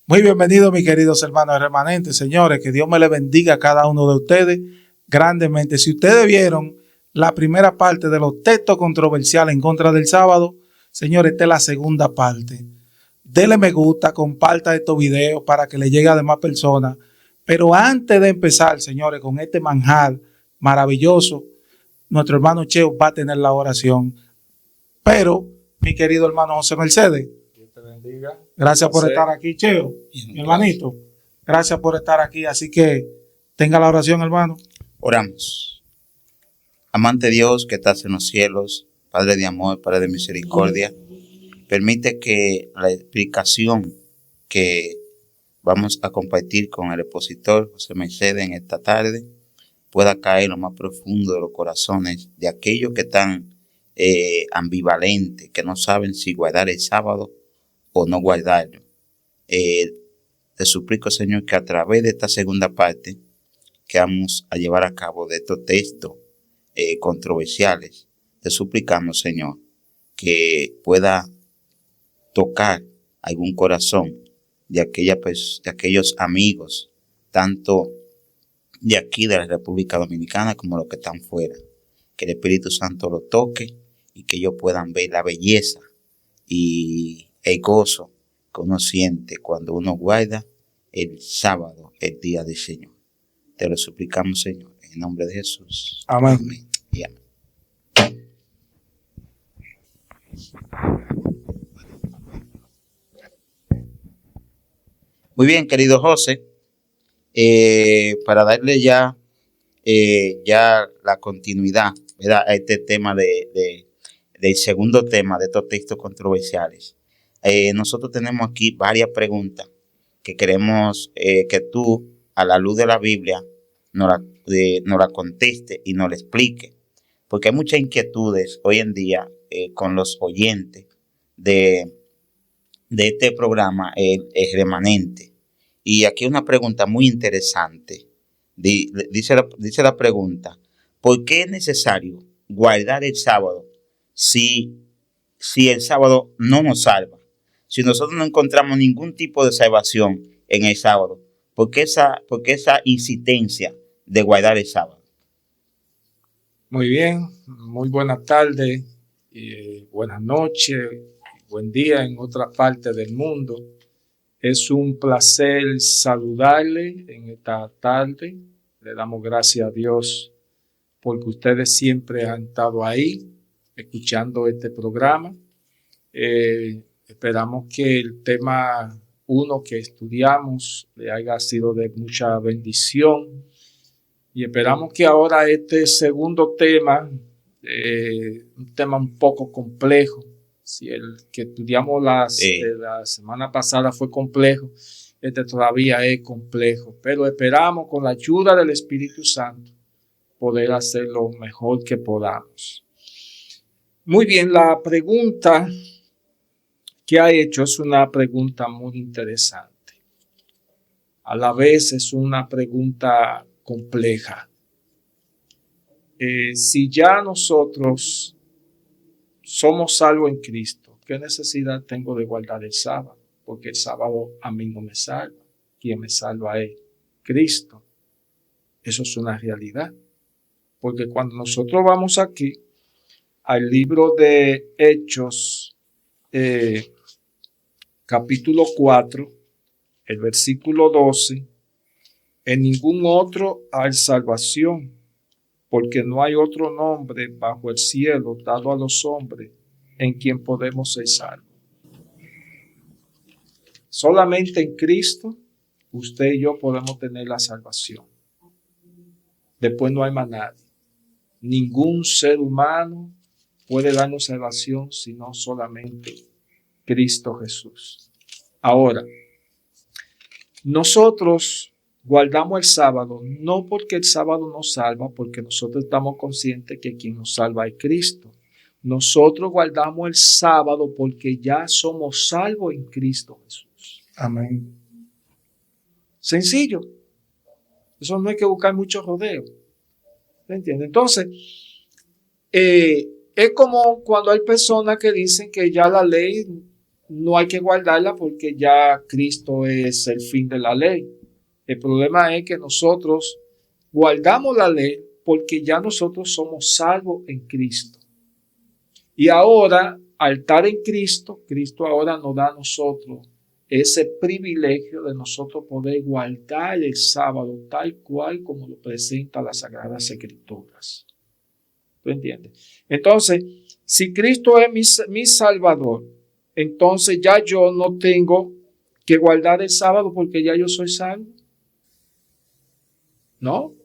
Muy bienvenidos, mis queridos hermanos remanentes, señores, que Dios me les bendiga a cada uno de ustedes grandemente. Si ustedes vieron la primera parte de los textos controversiales en contra del sábado, señores, esta es la segunda parte. Dele me gusta, comparta estos videos para que le llegue a demás personas. Pero antes de empezar, señores, con este manjar maravilloso, nuestro hermano Cheo va a tener la oración. Pero, mi querido hermano José Mercedes, Dios te bendiga. Gracias por estar aquí, Cheo, mi hermanito. Gracias por estar aquí. Así que tenga la oración, hermano. Oramos. Amante Dios que estás en los cielos, Padre de amor, Padre de misericordia, permite que la explicación que vamos a compartir con el expositor José Mercedes en esta tarde pueda caer en lo más profundo de los corazones de aquellos que están ambivalentes, que no saben si guardar el sábado o no guardarlo. Te suplico, Señor, que a través de esta segunda parte que vamos a llevar a cabo de estos textos controversiales, te suplicamos, Señor, que pueda tocar algún corazón de aquellos amigos, tanto de aquí de la República Dominicana como los que están fuera. Que el Espíritu Santo lo toque y que ellos puedan ver la belleza y el gozo que uno siente cuando uno guarda el sábado, el día del Señor. Te lo suplicamos, Señor, en el nombre de Jesús. Amén. Amén. Y amén. Muy bien, querido José, para darle ya la continuidad, ¿verdad?, a este tema del segundo tema de estos textos controversiales. Nosotros tenemos aquí varias preguntas que queremos que tú, a la luz de la Biblia, nos la conteste y nos la explique. Porque hay muchas inquietudes hoy en día con los oyentes de este programa, el remanente. Y aquí una pregunta muy interesante. Dice la pregunta: ¿por qué es necesario guardar el sábado si el sábado no nos salva? Si nosotros no encontramos ningún tipo de salvación en el sábado, ¿por qué esa insistencia de guardar el sábado? Muy bien, muy buenas tardes, buenas noches, buen día en otra parte del mundo. Es un placer saludarle en esta tarde. Le damos gracias a Dios porque ustedes siempre han estado ahí escuchando este programa. Esperamos que el tema 1 que estudiamos le haya sido de mucha bendición y esperamos que ahora este segundo tema, un tema un poco complejo, si el que estudiamos la semana pasada fue complejo, este todavía es complejo, pero esperamos con la ayuda del Espíritu Santo poder hacer lo mejor que podamos. Muy bien, la pregunta que ha hecho es una pregunta muy interesante. A la vez es una pregunta compleja. Si ya nosotros somos salvos en Cristo, ¿qué necesidad tengo de guardar el sábado? Porque el sábado a mí no me salva. Quien me salva es Cristo. Eso es una realidad. Porque cuando nosotros vamos aquí al libro de Hechos, capítulo 4, el versículo 12, en ningún otro hay salvación, porque no hay otro nombre bajo el cielo dado a los hombres en quien podemos ser salvos. Solamente en Cristo, usted y yo podemos tener la salvación. Después no hay más nadie. Ningún ser humano puede darnos salvación sino solamente Cristo Jesús. Ahora, nosotros guardamos el sábado no porque el sábado nos salva, porque nosotros estamos conscientes que quien nos salva es Cristo. Nosotros guardamos el sábado porque ya somos salvos en Cristo Jesús. Amén. Sencillo. Eso no hay que buscar mucho rodeo. ¿Se entiende? Entonces, es como cuando hay personas que dicen que ya la ley no hay que guardarla porque ya Cristo es el fin de la ley. El problema es que nosotros guardamos la ley porque ya nosotros somos salvos en Cristo. Y ahora, al estar en Cristo, Cristo ahora nos da a nosotros ese privilegio de nosotros poder guardar el sábado tal cual como lo presenta las Sagradas Escrituras. ¿Tú entiendes? Entonces, si Cristo es mi Salvador, entonces ya yo no tengo que guardar el sábado porque ya yo soy salvo. No,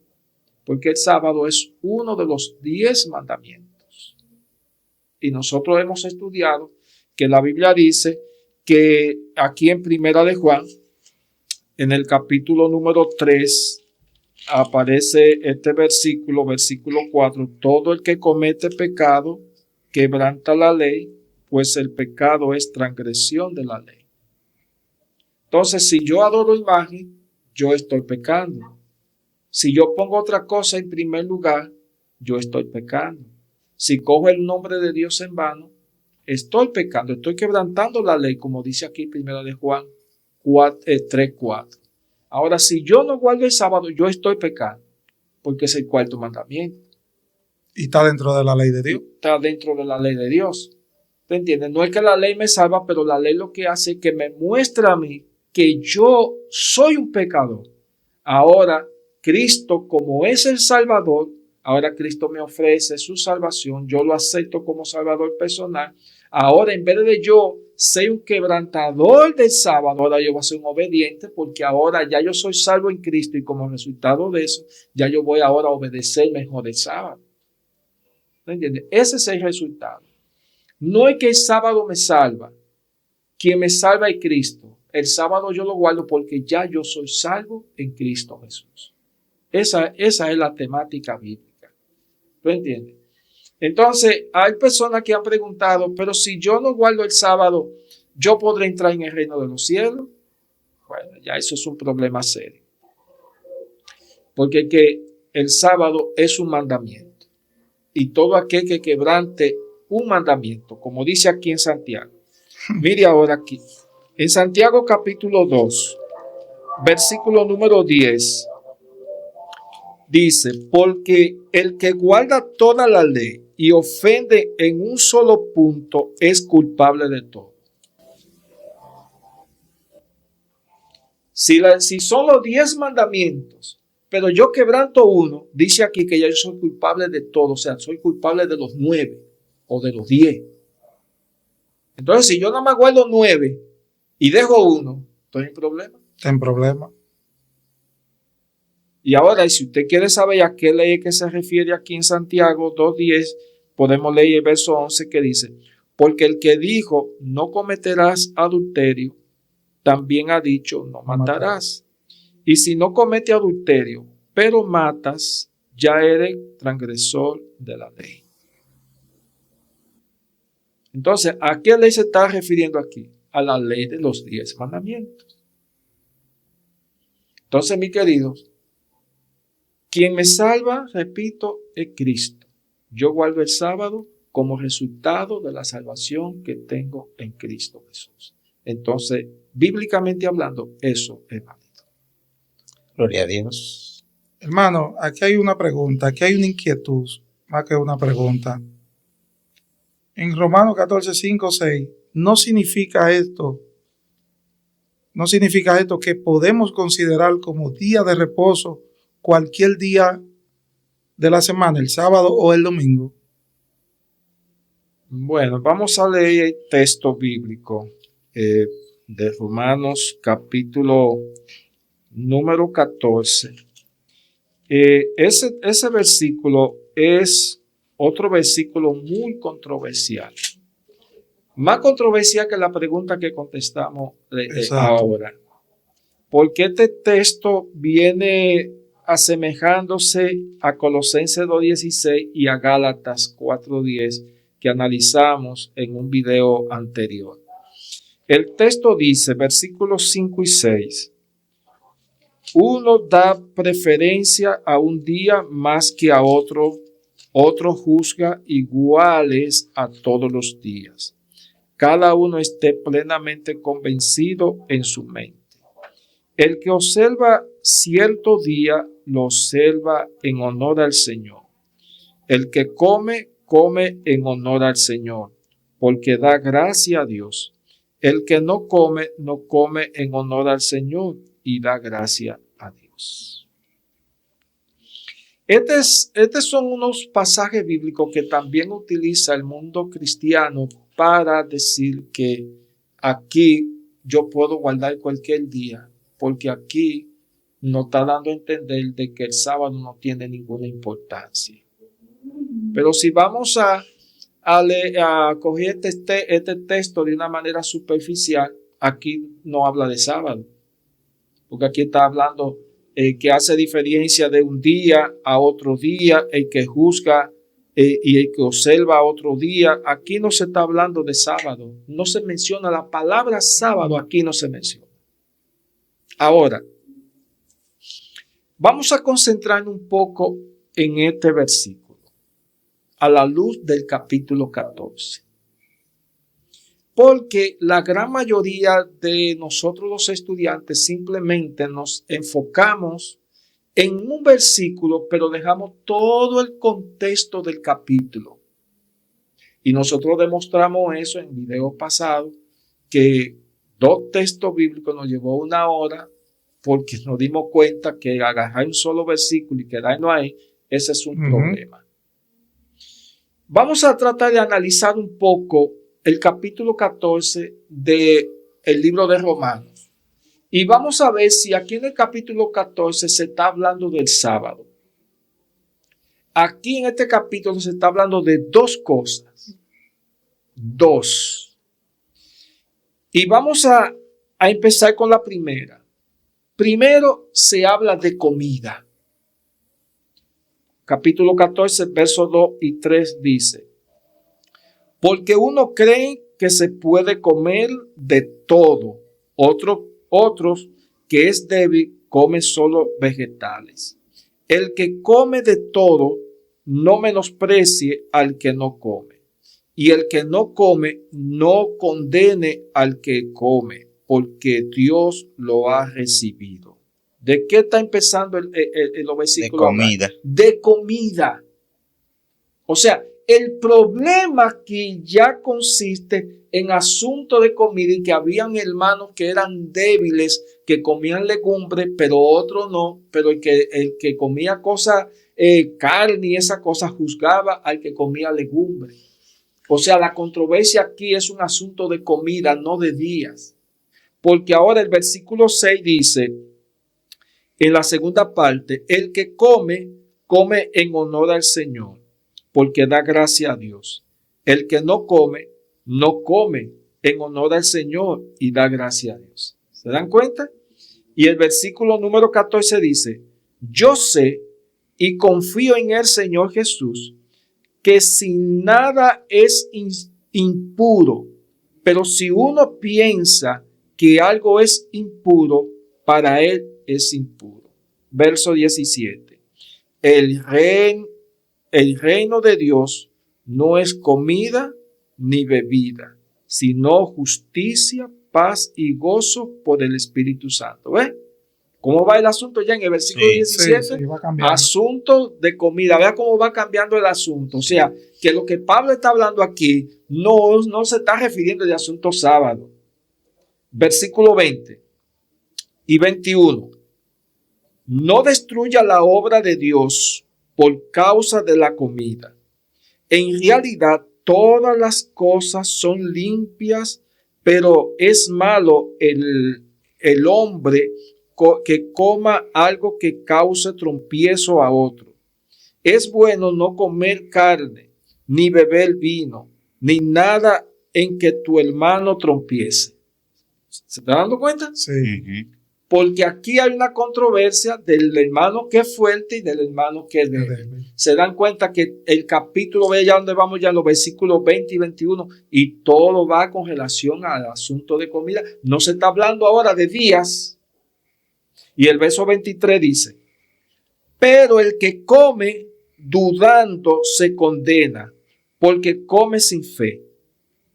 porque el sábado es uno de los 10 mandamientos. Y nosotros hemos estudiado que la Biblia dice que aquí en Primera de Juan, en el capítulo número 3, aparece este versículo 4, todo el que comete pecado quebranta la ley, pues el pecado es transgresión de la ley. Entonces, si yo adoro imagen, yo estoy pecando. Si yo pongo otra cosa en primer lugar, yo estoy pecando. Si cojo el nombre de Dios en vano, estoy pecando, estoy quebrantando la ley, como dice aquí Primera de Juan 3:4. Ahora, si yo no guardo el sábado, yo estoy pecando, porque es el cuarto mandamiento. Y está dentro de la ley de Dios. Está dentro de la ley de Dios. ¿Te entiendes? No es que la ley me salva, pero la ley lo que hace es que me muestra a mí que yo soy un pecador. Ahora, Cristo, como es el Salvador, ahora Cristo me ofrece su salvación, yo lo acepto como Salvador personal. Ahora, en vez de yo ser un quebrantador del sábado, ahora yo voy a ser un obediente, porque ahora ya yo soy salvo en Cristo y como resultado de eso, ya yo voy ahora a obedecer mejor el sábado. ¿Entiendes? Ese es el resultado. No es que el sábado me salva. Quien me salva es Cristo. El sábado yo lo guardo porque ya yo soy salvo en Cristo Jesús. Esa es la temática bíblica. ¿Tú entiendes? Entonces, hay personas que han preguntado, pero si yo no guardo el sábado, ¿yo podré entrar en el reino de los cielos? Bueno, ya eso es un problema serio. Porque el sábado es un mandamiento. Y todo aquel que quebrante un mandamiento, como dice aquí en Santiago. Mire ahora aquí. En Santiago capítulo 2, versículo número 10. Dice, porque el que guarda toda la ley y ofende en un solo punto es culpable de todo. Si son los 10 mandamientos, pero yo quebranto uno, dice aquí que ya yo soy culpable de todo, o sea, soy culpable de los 9 o de los 10. Entonces, si yo nada más guardo 9 y dejo uno, estoy en problema. Está en problema. Y ahora, si usted quiere saber a qué ley que se refiere aquí en Santiago 2:10, podemos leer el verso 11 que dice, porque el que dijo, no cometerás adulterio, también ha dicho, no matarás. Y si no comete adulterio, pero matas, ya eres transgresor de la ley. Entonces, ¿a qué ley se está refiriendo aquí? A la ley de los 10 mandamientos. Entonces, mis queridos, quien me salva, repito, es Cristo. Yo guardo el sábado como resultado de la salvación que tengo en Cristo Jesús. Entonces, bíblicamente hablando, eso es válido. Gloria a Dios. Hermano, aquí hay una pregunta, aquí hay una inquietud, más que una pregunta. En Romanos 14:5-6, no significa esto que podemos considerar como día de reposo cualquier día de la semana, el sábado o el domingo. Bueno, vamos a leer el texto bíblico de Romanos capítulo número 14. Ese versículo es otro versículo muy controversial. Más controversial que la pregunta que contestamos ahora. Porque este texto viene asemejándose a Colosenses 2:16 y a Gálatas 4:10 que analizamos en un video anterior. El texto dice, versículos 5 y 6, uno da preferencia a un día más que a otro, otro juzga iguales a todos los días. cada uno esté plenamente convencido en su mente. El que observa cierto día, lo observa en honor al Señor. El que come, come en honor al Señor, porque da gracia a Dios. El que no come, no come en honor al Señor y da gracia a Dios. Estos son unos pasajes bíblicos que también utiliza el mundo cristiano para decir que aquí yo puedo guardar cualquier día, porque aquí nos está dando a entender de que el sábado no tiene ninguna importancia. Pero si vamos a coger este texto de una manera superficial, aquí no habla de sábado, porque aquí está hablando que hace diferencia de un día a otro día, el que juzga y el que observa otro día. Aquí no se está hablando de sábado, no se menciona la palabra sábado, aquí no se menciona. Ahora, vamos a concentrarnos un poco en este versículo, a la luz del capítulo 14. Porque la gran mayoría de nosotros los estudiantes simplemente nos enfocamos en un versículo, pero dejamos todo el contexto del capítulo. Y nosotros demostramos eso en videos pasados, que 2 textos bíblicos nos llevó 1 hora, porque nos dimos cuenta que agarrar un solo versículo y quedarnos ahí, ese es un problema. Vamos a tratar de analizar un poco el capítulo 14 del libro de Romanos. Y vamos a ver si aquí en el capítulo 14 se está hablando del sábado. Aquí en este capítulo se está hablando de 2 cosas. 2. Y vamos a empezar con la primera. Primero se habla de comida. Capítulo 14, versos 2 y 3 dice: porque uno cree que se puede comer de todo, otros que es débil comen solo vegetales. El que come de todo no menosprecie al que no come, y el que no come no condene al que come, porque Dios lo ha recibido. ¿De qué está empezando el versículo? De comida. De comida. O sea, el problema aquí ya consiste en asunto de comida, y que habían hermanos que eran débiles, que comían legumbres, pero otros no. Pero el que comía cosas, carne y esa cosa, juzgaba al que comía legumbres. O sea, la controversia aquí es un asunto de comida, no de días. Porque ahora el versículo 6 dice, en la segunda parte: el que come, come en honor al Señor, porque da gracia a Dios. El que no come, no come en honor al Señor y da gracia a Dios. ¿Se dan cuenta? Y el versículo número 14 dice: yo sé y confío en el Señor Jesús, que sin nada es impuro, pero si uno piensa que algo es impuro, para él es impuro. Verso 17. El reino de Dios no es comida ni bebida, sino justicia, paz y gozo por el Espíritu Santo. ¿Ves? ¿Cómo va el asunto ya en el versículo 17? Sí, Asunto de comida. Vea cómo va cambiando el asunto. O sea, que lo que Pablo está hablando aquí no se está refiriendo de asunto sábado. Versículo 20 y 21. No destruya la obra de Dios por causa de la comida. En realidad, todas las cosas son limpias, pero es malo el hombre que coma algo que cause tropiezo a otro. Es bueno no comer carne, ni beber vino, ni nada en que tu hermano tropiece. ¿Se está dando cuenta? Sí. Porque aquí hay una controversia del hermano que es fuerte y del hermano que es débil. Se dan cuenta que el capítulo, ve ya donde vamos ya, los versículos 20 y 21, y todo va con relación al asunto de comida. No se está hablando ahora de días. Y el verso 23 dice: pero el que come dudando se condena, porque come sin fe.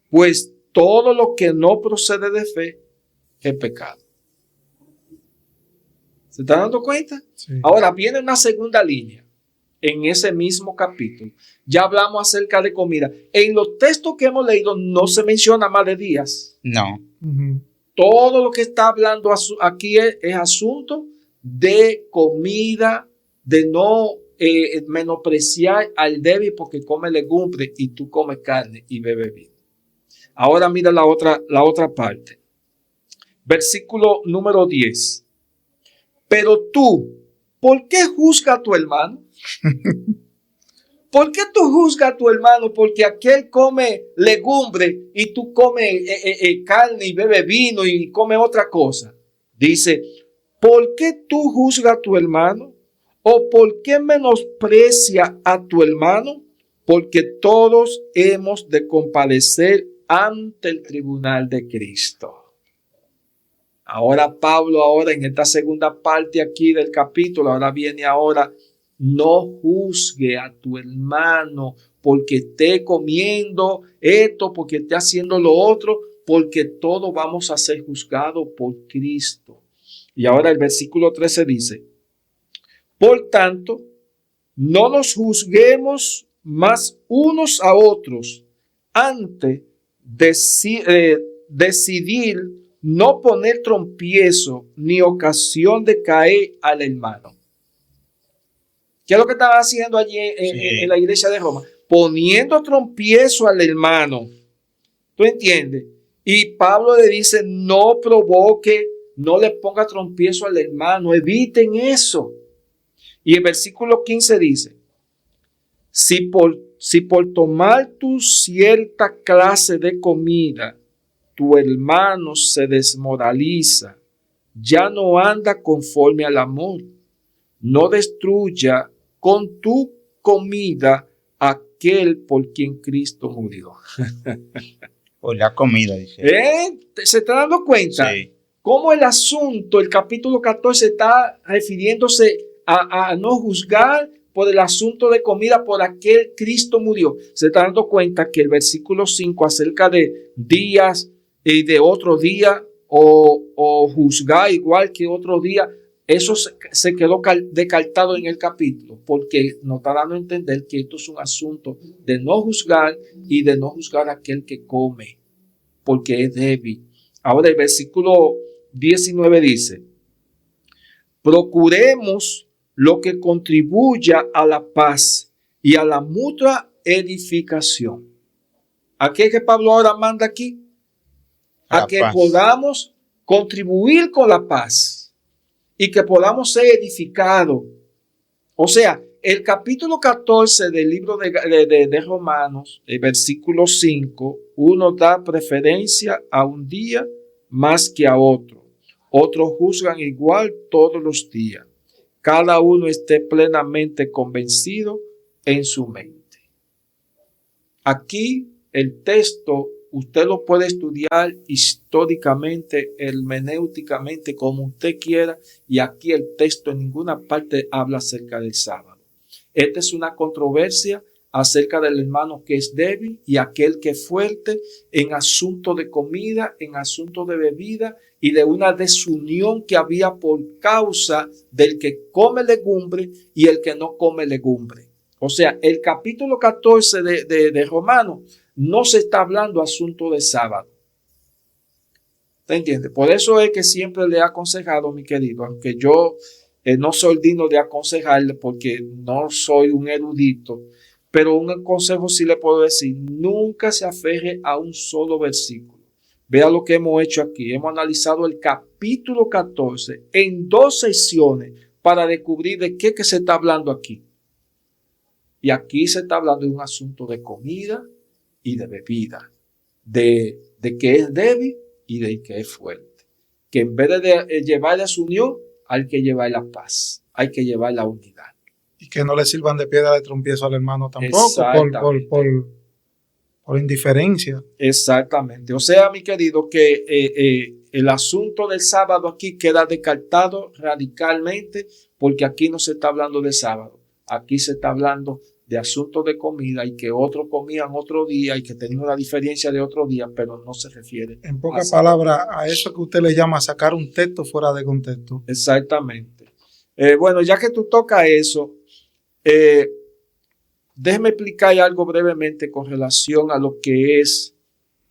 Pues todo lo que no procede de fe es pecado. ¿Se está dando cuenta? Sí. Ahora viene una segunda línea en ese mismo capítulo. Ya hablamos acerca de comida. En los textos que hemos leído no se menciona más de días. No. Ujú. Todo lo que está hablando aquí es asunto de comida, de no menospreciar al débil porque come legumbre y tú comes carne y bebes vino. Ahora mira la otra parte. Versículo número 10. Pero tú, ¿por qué juzgas a tu hermano? ¿Por qué tú juzgas a tu hermano? Porque aquel come legumbre y tú comes carne y bebe vino y come otra cosa. Dice, ¿por qué tú juzgas a tu hermano? ¿O por qué menosprecia a tu hermano? Porque todos hemos de comparecer ante el tribunal de Cristo. Ahora Pablo, en esta segunda parte aquí del capítulo, ahora viene ahora, no juzgue a tu hermano porque esté comiendo esto, porque esté haciendo lo otro, porque todos vamos a ser juzgados por Cristo. Y ahora el versículo 13 dice, por tanto, no nos juzguemos más unos a otros antes de decidir no poner trompiezo ni ocasión de caer al hermano. ¿Qué es lo que estaba haciendo allí en la iglesia de Roma? Poniendo trompiezo al hermano. ¿Tú entiendes? Y Pablo le dice, no provoque, no le ponga trompiezo al hermano, eviten eso. Y el versículo 15 dice, si por tomar tu cierta clase de comida, tu hermano se desmoraliza, ya no anda conforme al amor, no destruya con tu comida aquel por quien Cristo murió. Por la comida, dice. ¿Se está dando cuenta? Sí. Cómo el asunto, el capítulo 14 está refiriéndose a no juzgar por el asunto de comida por aquel Cristo murió. Se está dando cuenta que el versículo 5 acerca de días y de otro día o juzgar igual que otro día, eso se quedó descartado en el capítulo porque nos está dando a entender que esto es un asunto de no juzgar y de no juzgar a aquel que come porque es débil. Ahora el versículo 19 dice, procuremos lo que contribuya a la paz y a la mutua edificación. ¿A qué es que Pablo ahora manda aquí? A que podamos contribuir con la paz y que podamos ser edificados. O sea, el capítulo 14 del libro de Romanos, el versículo 5, uno da preferencia a un día más que a otro. Otros juzgan igual todos los días. Cada uno esté plenamente convencido en su mente. Aquí el texto usted lo puede estudiar históricamente, hermenéuticamente, como usted quiera, y aquí el texto en ninguna parte habla acerca del sábado. Esta es una controversia acerca del hermano que es débil y aquel que es fuerte en asunto de comida, en asunto de bebida y de una desunión que había por causa del que come legumbre y el que no come legumbre. O sea, el capítulo 14 de Romanos no se está hablando asunto de sábado. ¿Te entiendes? Por eso es que siempre le he aconsejado, mi querido, aunque yo no soy digno de aconsejarle porque no soy un erudito, pero un consejo sí le puedo decir, nunca se aferre a un solo versículo. Vea lo que hemos hecho aquí. Hemos analizado el capítulo 14 en 2 sesiones para descubrir de qué que se está hablando aquí. Y aquí se está hablando de un asunto de comida y de bebida, de que es débil y de que es fuerte. Que en vez de llevar la unión, hay que llevar la paz, hay que llevar la unidad. Y que no le sirvan de piedra de trompiezo al hermano tampoco, por indiferencia. Exactamente. O sea, mi querido, que el asunto del sábado aquí queda descartado radicalmente porque aquí no se está hablando de sábado. Aquí se está hablando de asuntos de comida y que otros comían otro día y que tenían una diferencia de otro día, pero no se refiere. En pocas palabras, a eso que usted le llama sacar un texto fuera de contexto. Exactamente. Bueno, ya que tú tocas eso, déjeme explicar algo brevemente con relación a lo que es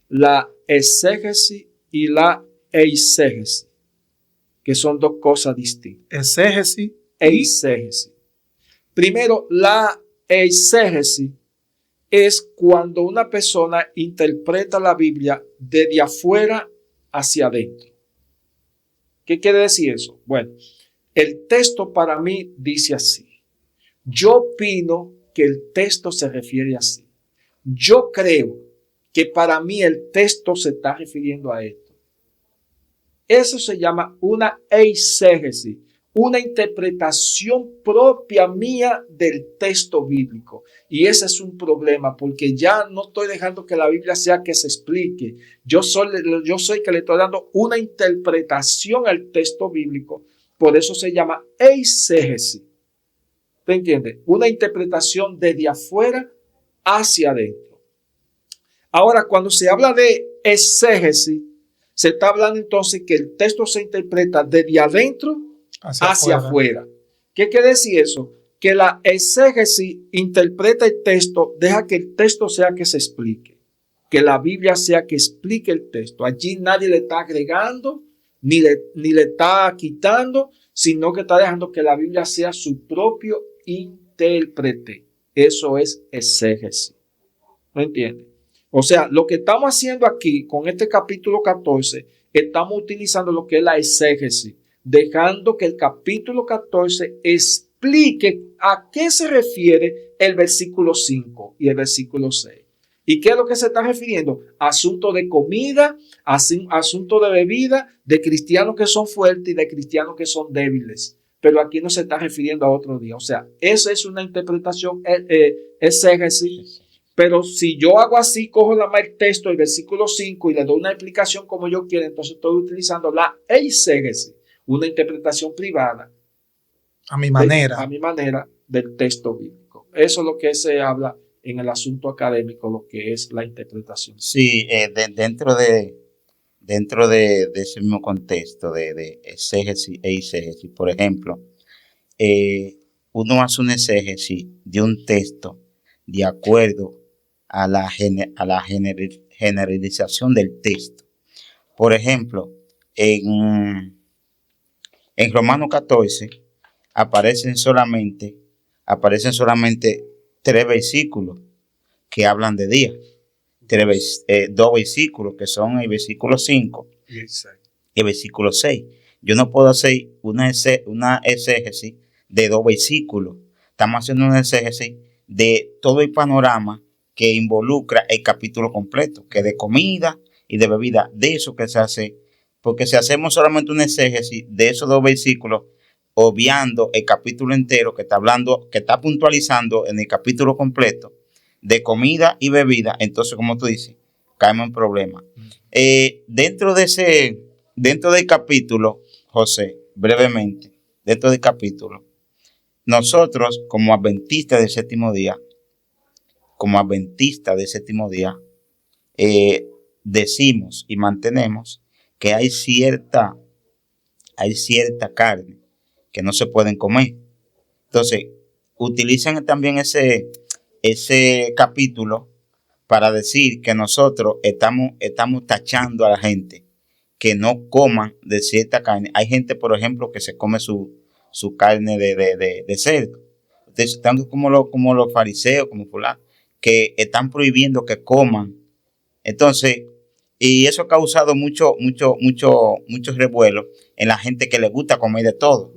la exégesis y la eisegesis, que son dos cosas distintas. Exégesis Eisegesis. Primero, la eisegesis es cuando una persona interpreta la Biblia desde afuera hacia adentro. ¿Qué quiere decir eso? Bueno, el texto para mí dice así. Yo opino que el texto se refiere así. Yo creo que para mí el texto se está refiriendo a esto. Eso se llama una eisegesis, una interpretación propia mía del texto bíblico. Y ese es un problema porque ya no estoy dejando que la Biblia sea que se explique. Yo soy que le estoy dando una interpretación al texto bíblico. Por eso se llama eisegesis. ¿Te entiendes? Una interpretación desde afuera hacia adentro. Ahora, cuando se habla de exégesis, se está hablando entonces que el texto se interpreta desde adentro hacia afuera. ¿Qué quiere decir eso? Que la exégesis interpreta el texto, deja que el texto sea que se explique, que la Biblia sea que explique el texto. Allí nadie le está agregando ni le está quitando, sino que está dejando que la Biblia sea su propio intérprete. Eso es exégesis. ¿No entiendes? O sea, lo que estamos haciendo aquí con este capítulo 14, estamos utilizando lo que es la exégesis, dejando que el capítulo 14 explique a qué se refiere el versículo 5 y el versículo 6. ¿Y qué es lo que se está refiriendo? Asunto de comida, asunto de bebida, de cristianos que son fuertes y de cristianos que son débiles. Pero aquí no se está refiriendo a otro día. O sea, esa es una interpretación exégesis. Pero si yo hago así, cojo el texto, el versículo 5 y le doy una explicación como yo quiero, entonces estoy utilizando la eisegesis, una interpretación privada. A mi manera. A mi manera del texto bíblico. Eso es lo que se habla en el asunto académico, lo que es la interpretación. Sí, dentro de ese mismo contexto de exégesis e eisegesis, por ejemplo, uno hace un exégesis de un texto de acuerdo a la generalización del texto. Por ejemplo, en Romanos 14 aparecen solamente 3 versículos que hablan de día. 2 versículos que son el versículo 5 y el versículo 6. Yo no puedo hacer una exégesis de 2 versículos. Estamos haciendo una exégesis de todo el panorama que involucra el capítulo completo, que de comida y de bebida, de eso que se hace, porque si hacemos solamente una exégesis de esos 2 versículos, obviando el capítulo entero que está hablando, que está puntualizando en el capítulo completo de comida y bebida, entonces, como tú dices, caemos en problemas. Dentro del capítulo, José, brevemente, dentro del capítulo, nosotros como adventistas del séptimo día, decimos y mantenemos que hay cierta carne que no se pueden comer. Entonces, utilizan también ese capítulo para decir que nosotros estamos tachando a la gente que no coman de cierta carne. Hay gente, por ejemplo, que se come su carne de cerdo. Entonces, están como los fariseos, como fulano, que están prohibiendo que coman. Entonces, y eso ha causado mucho revuelo en la gente que le gusta comer de todo.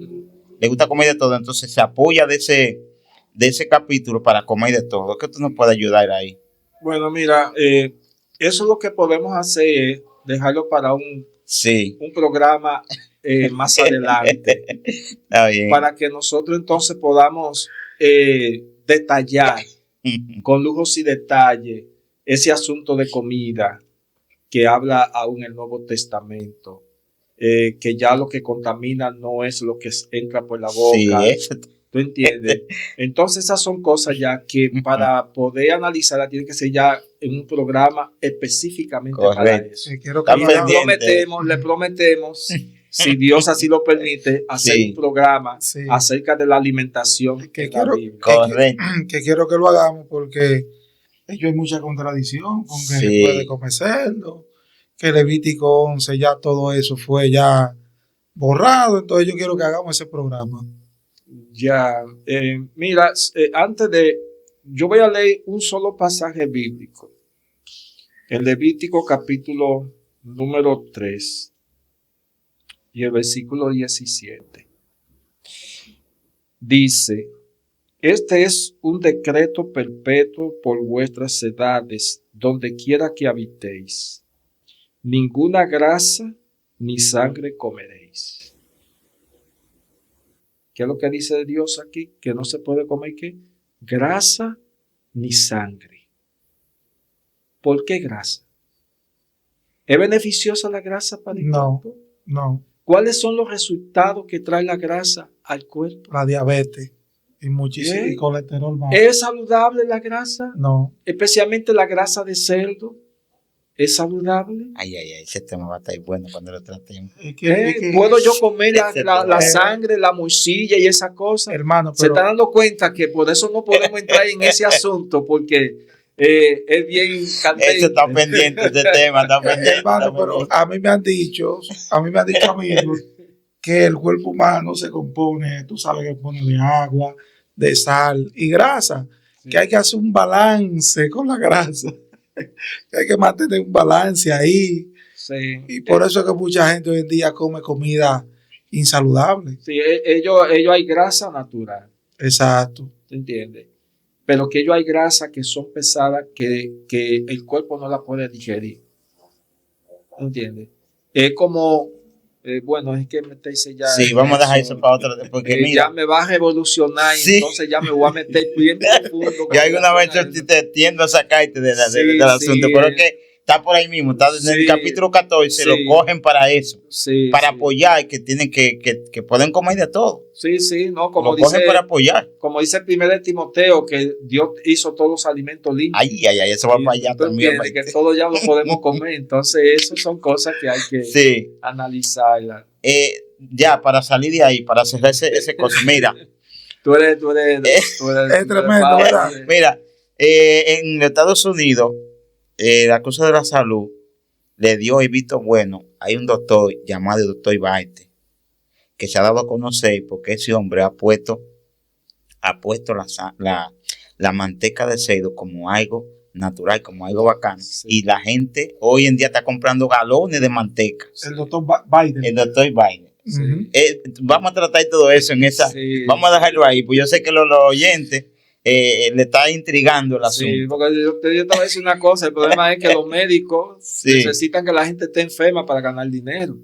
Entonces se apoya de ese capítulo para comer de todo. ¿Qué tú nos puedes ayudar ahí? Bueno, mira, eso es lo que podemos hacer, es dejarlo para un programa más adelante. Está bien. Para que nosotros entonces podamos detallar con lujos y detalles ese asunto de comida que habla aún el Nuevo Testamento, que ya lo que contamina no es lo que entra por la boca, ¿Tú entiendes? Entonces esas son cosas ya que para poder analizarlas tiene que ser ya en un programa específicamente para eso. Quiero que Está lo pendiente. hagamos. Le prometemos, si Dios así lo permite, hacer Sí. un programa Sí. acerca de la alimentación Que en la quiero, Biblia. Correcto. que quiero que lo hagamos porque ellos hay mucha contradicción con que Sí. se puede comer cerdo, que Levítico 11 ya todo eso fue ya borrado, entonces yo quiero que hagamos ese programa. Ya, mira, yo voy a leer un solo pasaje bíblico. En Levítico capítulo número 3 y el versículo 17. Dice, este es un decreto perpetuo por vuestras edades, donde quiera que habitéis. Ninguna grasa ni sangre comeréis. ¿Qué es lo que dice Dios aquí? Que no se puede comer ¿qué? Grasa ni sangre. ¿Por qué grasa? ¿Es beneficiosa la grasa para el cuerpo? No, ¿Cuáles son los resultados que trae la grasa al cuerpo? la diabetes y muchísimo y colesterol bajo. ¿Es saludable la grasa? No, Especialmente la grasa de cerdo. ¿Es saludable? Ay, ese tema va a estar bueno cuando lo tratemos. es que, ¿Puedo yo comer Ese la tema. sangre, la morcilla y esas cosas? hermano, Se pero está dando cuenta que por eso no podemos entrar en ese asunto porque es bien candente. Ese está pendiente, ese tema está pendiente. hermano, está pero pendiente. a mí me han dicho amigos que el cuerpo humano se compone, tú sabes que pone de agua, de sal y grasa, que hay que hacer un balance con la grasa, que hay que mantener un balance ahí, Sí. y por eso es que mucha gente hoy en día come comida insaludable. Sí, ellos hay grasa natural, Exacto. ¿te entiendes? Pero que ellos hay grasa que son pesadas que el cuerpo no la puede digerir, ¿te entiendes? Es como, bueno, es que meterse ya. Sí, en vamos a dejar eso para otro, porque ya mira, me va a revolucionar, Sí. entonces ya me voy a meter bien profundo. yo alguna vez te tiendo a sacarte del Sí, asunto, sí. pero es que está por ahí mismo, está en el Sí. capítulo 14, Sí. lo cogen para eso, Sí, para sí. apoyar, que tienen que pueden comer de todo, Sí, no, como lo cogen dice, para apoyar. como dice el 1 Timoteo, que Dios hizo todos los alimentos limpios. Ay, eso va Y para allá tú también. entiendes que todo ya lo podemos comer. Entonces, esas son cosas que hay que Sí. analizar. Ya, para salir de ahí, para cerrar ese cosa, mira, Tú eres Es tremendo, padre. ¿verdad? mira, en Estados Unidos, la cosa de la salud le dio el visto bueno. Hay un doctor llamado doctor Baite, que se ha dado a conocer porque ese hombre ha puesto la manteca de cerdo como algo natural, como algo bacano. Sí. Y la gente hoy en día está comprando galones de manteca. El doctor Biden. El doctor Baite. Sí. Ujú. Vamos a tratar todo eso en esa. Sí. Vamos a dejarlo ahí, pues yo sé que los oyentes le está intrigando el Sí, asunto. porque yo te voy a decir una cosa, el problema es que los médicos Sí. necesitan que la gente esté enferma para ganar dinero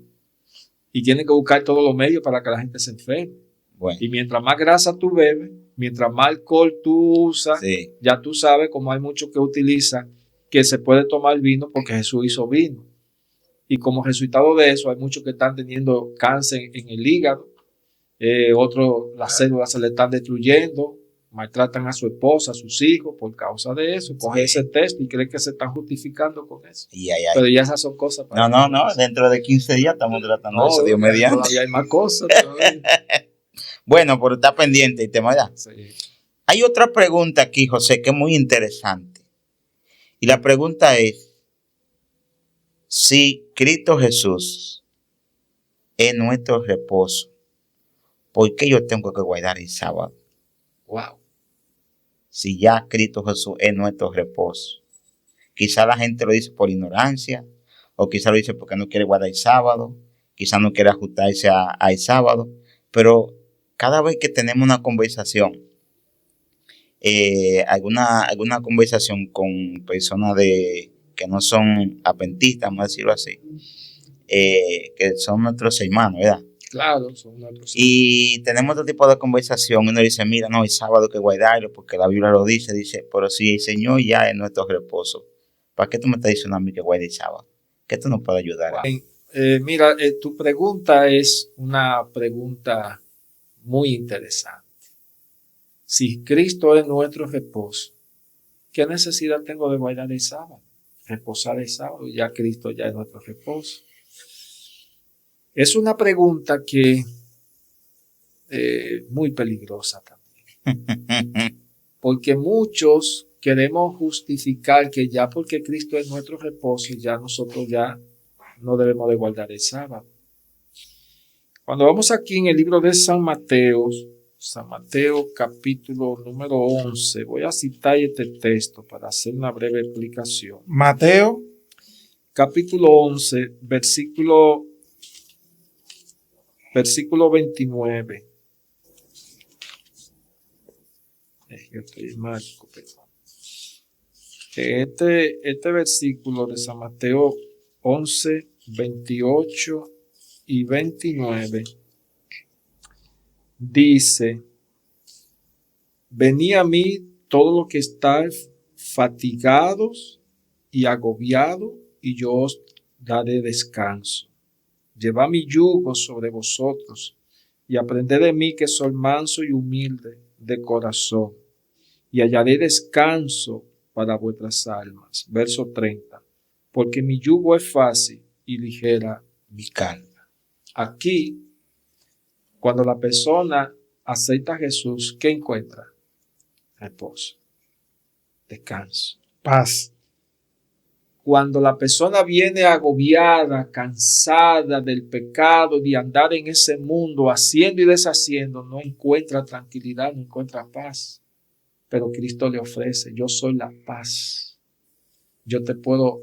y tienen que buscar todos los medios para que la gente se enferme. Bueno, Y mientras más grasa tú bebes, mientras más alcohol tú usas, sí, ya tú sabes como hay muchos que utilizan que se puede tomar vino porque Jesús hizo vino. Y como resultado de eso hay muchos que están teniendo cáncer en el hígado, otros las células se le están destruyendo, maltratan a su esposa, a sus hijos por causa de eso, cogen Sí. ese test y creen que se están justificando con eso. ay. Pero ya esas son cosas para... No, dentro de 15 días estamos tratando No, eso, Dios mediante. todavía hay más cosas. todavía. Bueno, pero está pendiente el tema ya. Sí. Hay otra pregunta aquí, José, que es muy interesante. Y la pregunta es, si Cristo Jesús es nuestro reposo, ¿por qué yo tengo que guardar el sábado? Wow. Si ya Cristo Jesús es nuestro reposo. Quizá la gente lo dice por ignorancia, o quizá lo dice porque no quiere guardar el sábado, quizá no quiere ajustarse al sábado, pero cada vez que tenemos una conversación, alguna conversación con personas que no son adventistas, vamos a decirlo así, que son nuestros hermanos, ¿verdad? Claro, son una persona. Y tenemos otro tipo de conversación. Uno dice, mira, no, el sábado hay que guardarlo porque la Biblia lo dice. Dice, pero si el Señor ya es nuestro reposo, ¿para qué tú me estás diciendo a mí que guarde el sábado? ¿Qué tú nos puedes ayudar? Mira, tu pregunta es una pregunta muy interesante. Si Cristo es nuestro reposo, ¿qué necesidad tengo de guardar el sábado? Reposar el sábado, ya Cristo ya es nuestro reposo. Es una pregunta que muy peligrosa también. Porque muchos queremos justificar que ya porque Cristo es nuestro reposo, ya nosotros ya no debemos de guardar el sábado. Cuando vamos aquí en el libro de San Mateo capítulo número 11, voy a citar este texto para hacer una breve explicación. Mateo, Capítulo 11, versículo 29. Yo estoy en Marco, perdón. Este versículo de San Mateo 11, 28 y 29 dice: venid a mí todos los que estáis fatigados y agobiados, y yo os daré descanso. Llevad mi yugo sobre vosotros y aprended de mí, que soy manso y humilde de corazón, y hallaré descanso para vuestras almas. Verso 30. Porque mi yugo es fácil y ligera mi carga. Aquí, cuando la persona acepta a Jesús, ¿qué encuentra? Reposo, descanso, paz. Cuando la persona viene agobiada, cansada del pecado, de andar en ese mundo haciendo y deshaciendo, no encuentra tranquilidad, no encuentra paz. Pero Cristo le ofrece: yo soy la paz. Yo te puedo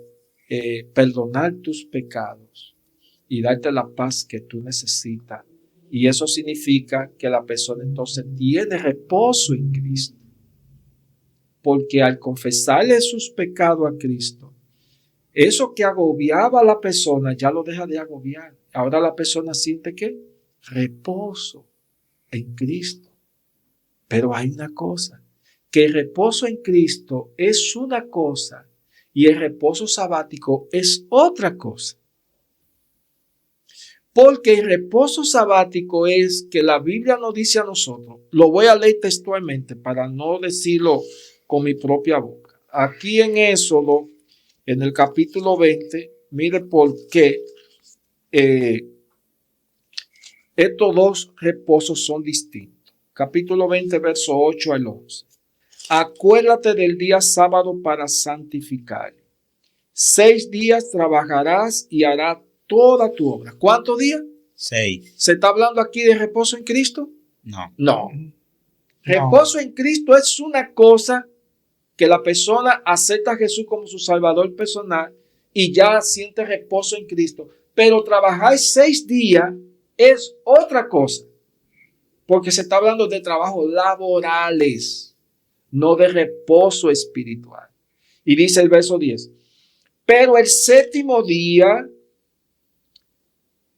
perdonar tus pecados y darte la paz que tú necesitas. Y eso significa que la persona entonces tiene reposo en Cristo. Porque al confesarle sus pecados a Cristo, eso que agobiaba a la persona ya lo deja de agobiar. Ahora la persona siente ¿qué? Reposo en Cristo. Pero hay una cosa, que el reposo en Cristo es una cosa y el reposo sabático es otra cosa. Porque el reposo sabático es que la Biblia nos dice a nosotros, lo voy a leer textualmente para no decirlo con mi propia boca. Aquí en Éxodo, en el capítulo 20, mire por qué estos dos reposos son distintos. Capítulo 20, verso 8 al 11. Acuérdate del día sábado para santificarlo. 6 días trabajarás y harás toda tu obra. ¿Cuántos días? 6. ¿Se está hablando aquí de reposo en Cristo? No. No. Reposo en Cristo es una cosa que la persona acepta a Jesús como su Salvador personal y ya siente reposo en Cristo. Pero trabajar 6 días es otra cosa, porque se está hablando de trabajos laborales, no de reposo espiritual. Y dice el verso 10, pero el séptimo día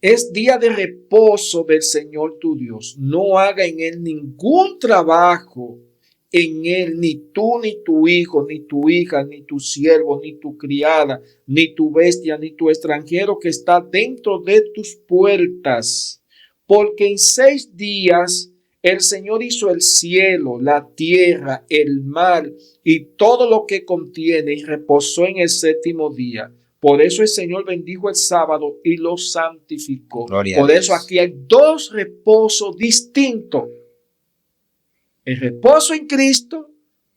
es día de reposo del Señor tu Dios. No haga en él ningún trabajo, en él ni tú, ni tu hijo, ni tu hija, ni tu siervo, ni tu criada, ni tu bestia, ni tu extranjero que está dentro de tus puertas. Porque en 6 días el Señor hizo el cielo, la tierra, el mar y todo lo que contiene, y reposó en el séptimo día. Por eso el Señor bendijo el sábado y lo santificó. Por eso aquí hay 2 reposos distintos. El reposo en Cristo,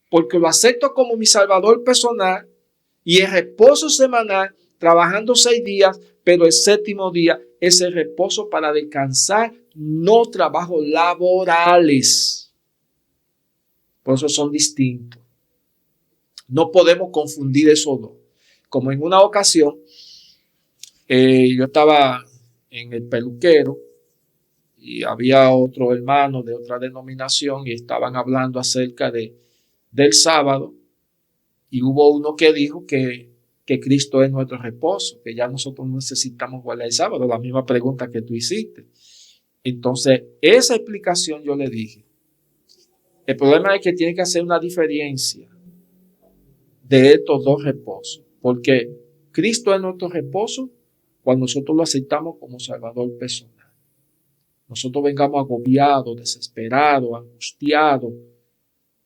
porque lo acepto como mi Salvador personal, y el reposo semanal, trabajando 6 días, pero el séptimo día es el reposo para descansar, no trabajos laborales. Por eso son distintos. No podemos confundir esos dos. Como en una ocasión, yo estaba en el peluquero y había otro hermano de otra denominación y estaban hablando acerca del sábado, y hubo uno que dijo que Cristo es nuestro reposo, que ya nosotros no necesitamos guardar el sábado, la misma pregunta que tú hiciste. Entonces, esa explicación yo le dije, el problema es que tiene que hacer una diferencia de estos 2 reposos, porque Cristo es nuestro reposo cuando nosotros lo aceptamos como Salvador personal. Nosotros vengamos agobiados, desesperados, angustiados,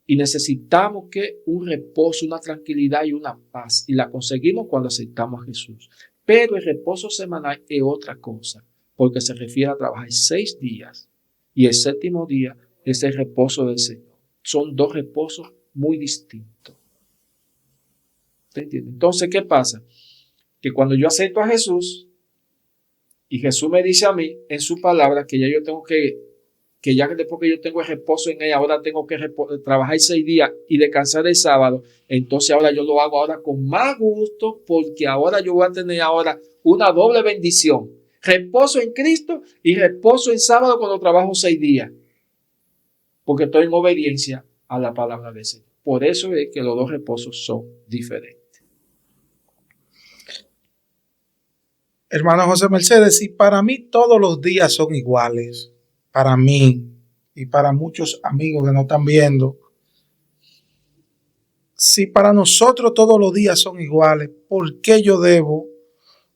Y necesitamos que un reposo, una tranquilidad y una paz. Y la conseguimos cuando aceptamos a Jesús. Pero el reposo semanal es otra cosa, porque se refiere a trabajar 6 días. Y el séptimo día es el reposo del Señor. Son 2 reposos muy distintos. ¿Te entiendes? Entonces, ¿qué pasa? Que cuando yo acepto a Jesús, y Jesús me dice a mí en su palabra que ya yo tengo que ya después que yo tengo el reposo en ella, ahora tengo que trabajar 6 días y descansar el sábado, entonces ahora yo lo hago ahora con más gusto, porque ahora yo voy a tener ahora una doble bendición. Reposo en Cristo y reposo en sábado cuando trabajo 6 días. Porque estoy en obediencia a la palabra del Señor. Por eso es que los 2 reposos son diferentes. Hermano José Mercedes, si para mí todos los días son iguales, para mí y para muchos amigos que nos están viendo, si para nosotros todos los días son iguales, ¿por qué yo debo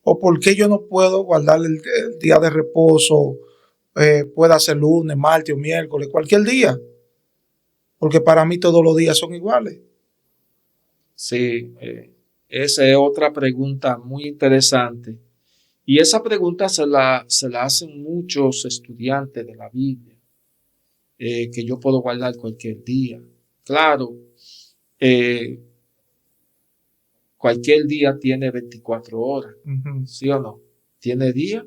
o por qué yo no puedo guardar el día de reposo? Pueda ser lunes, martes o miércoles, cualquier día, porque para mí todos los días son iguales. Sí, esa es otra pregunta muy interesante. Y esa pregunta se la hacen muchos estudiantes de la Biblia, que yo puedo guardar cualquier día. Claro, cualquier día tiene 24 horas, ¿sí o no? Tiene día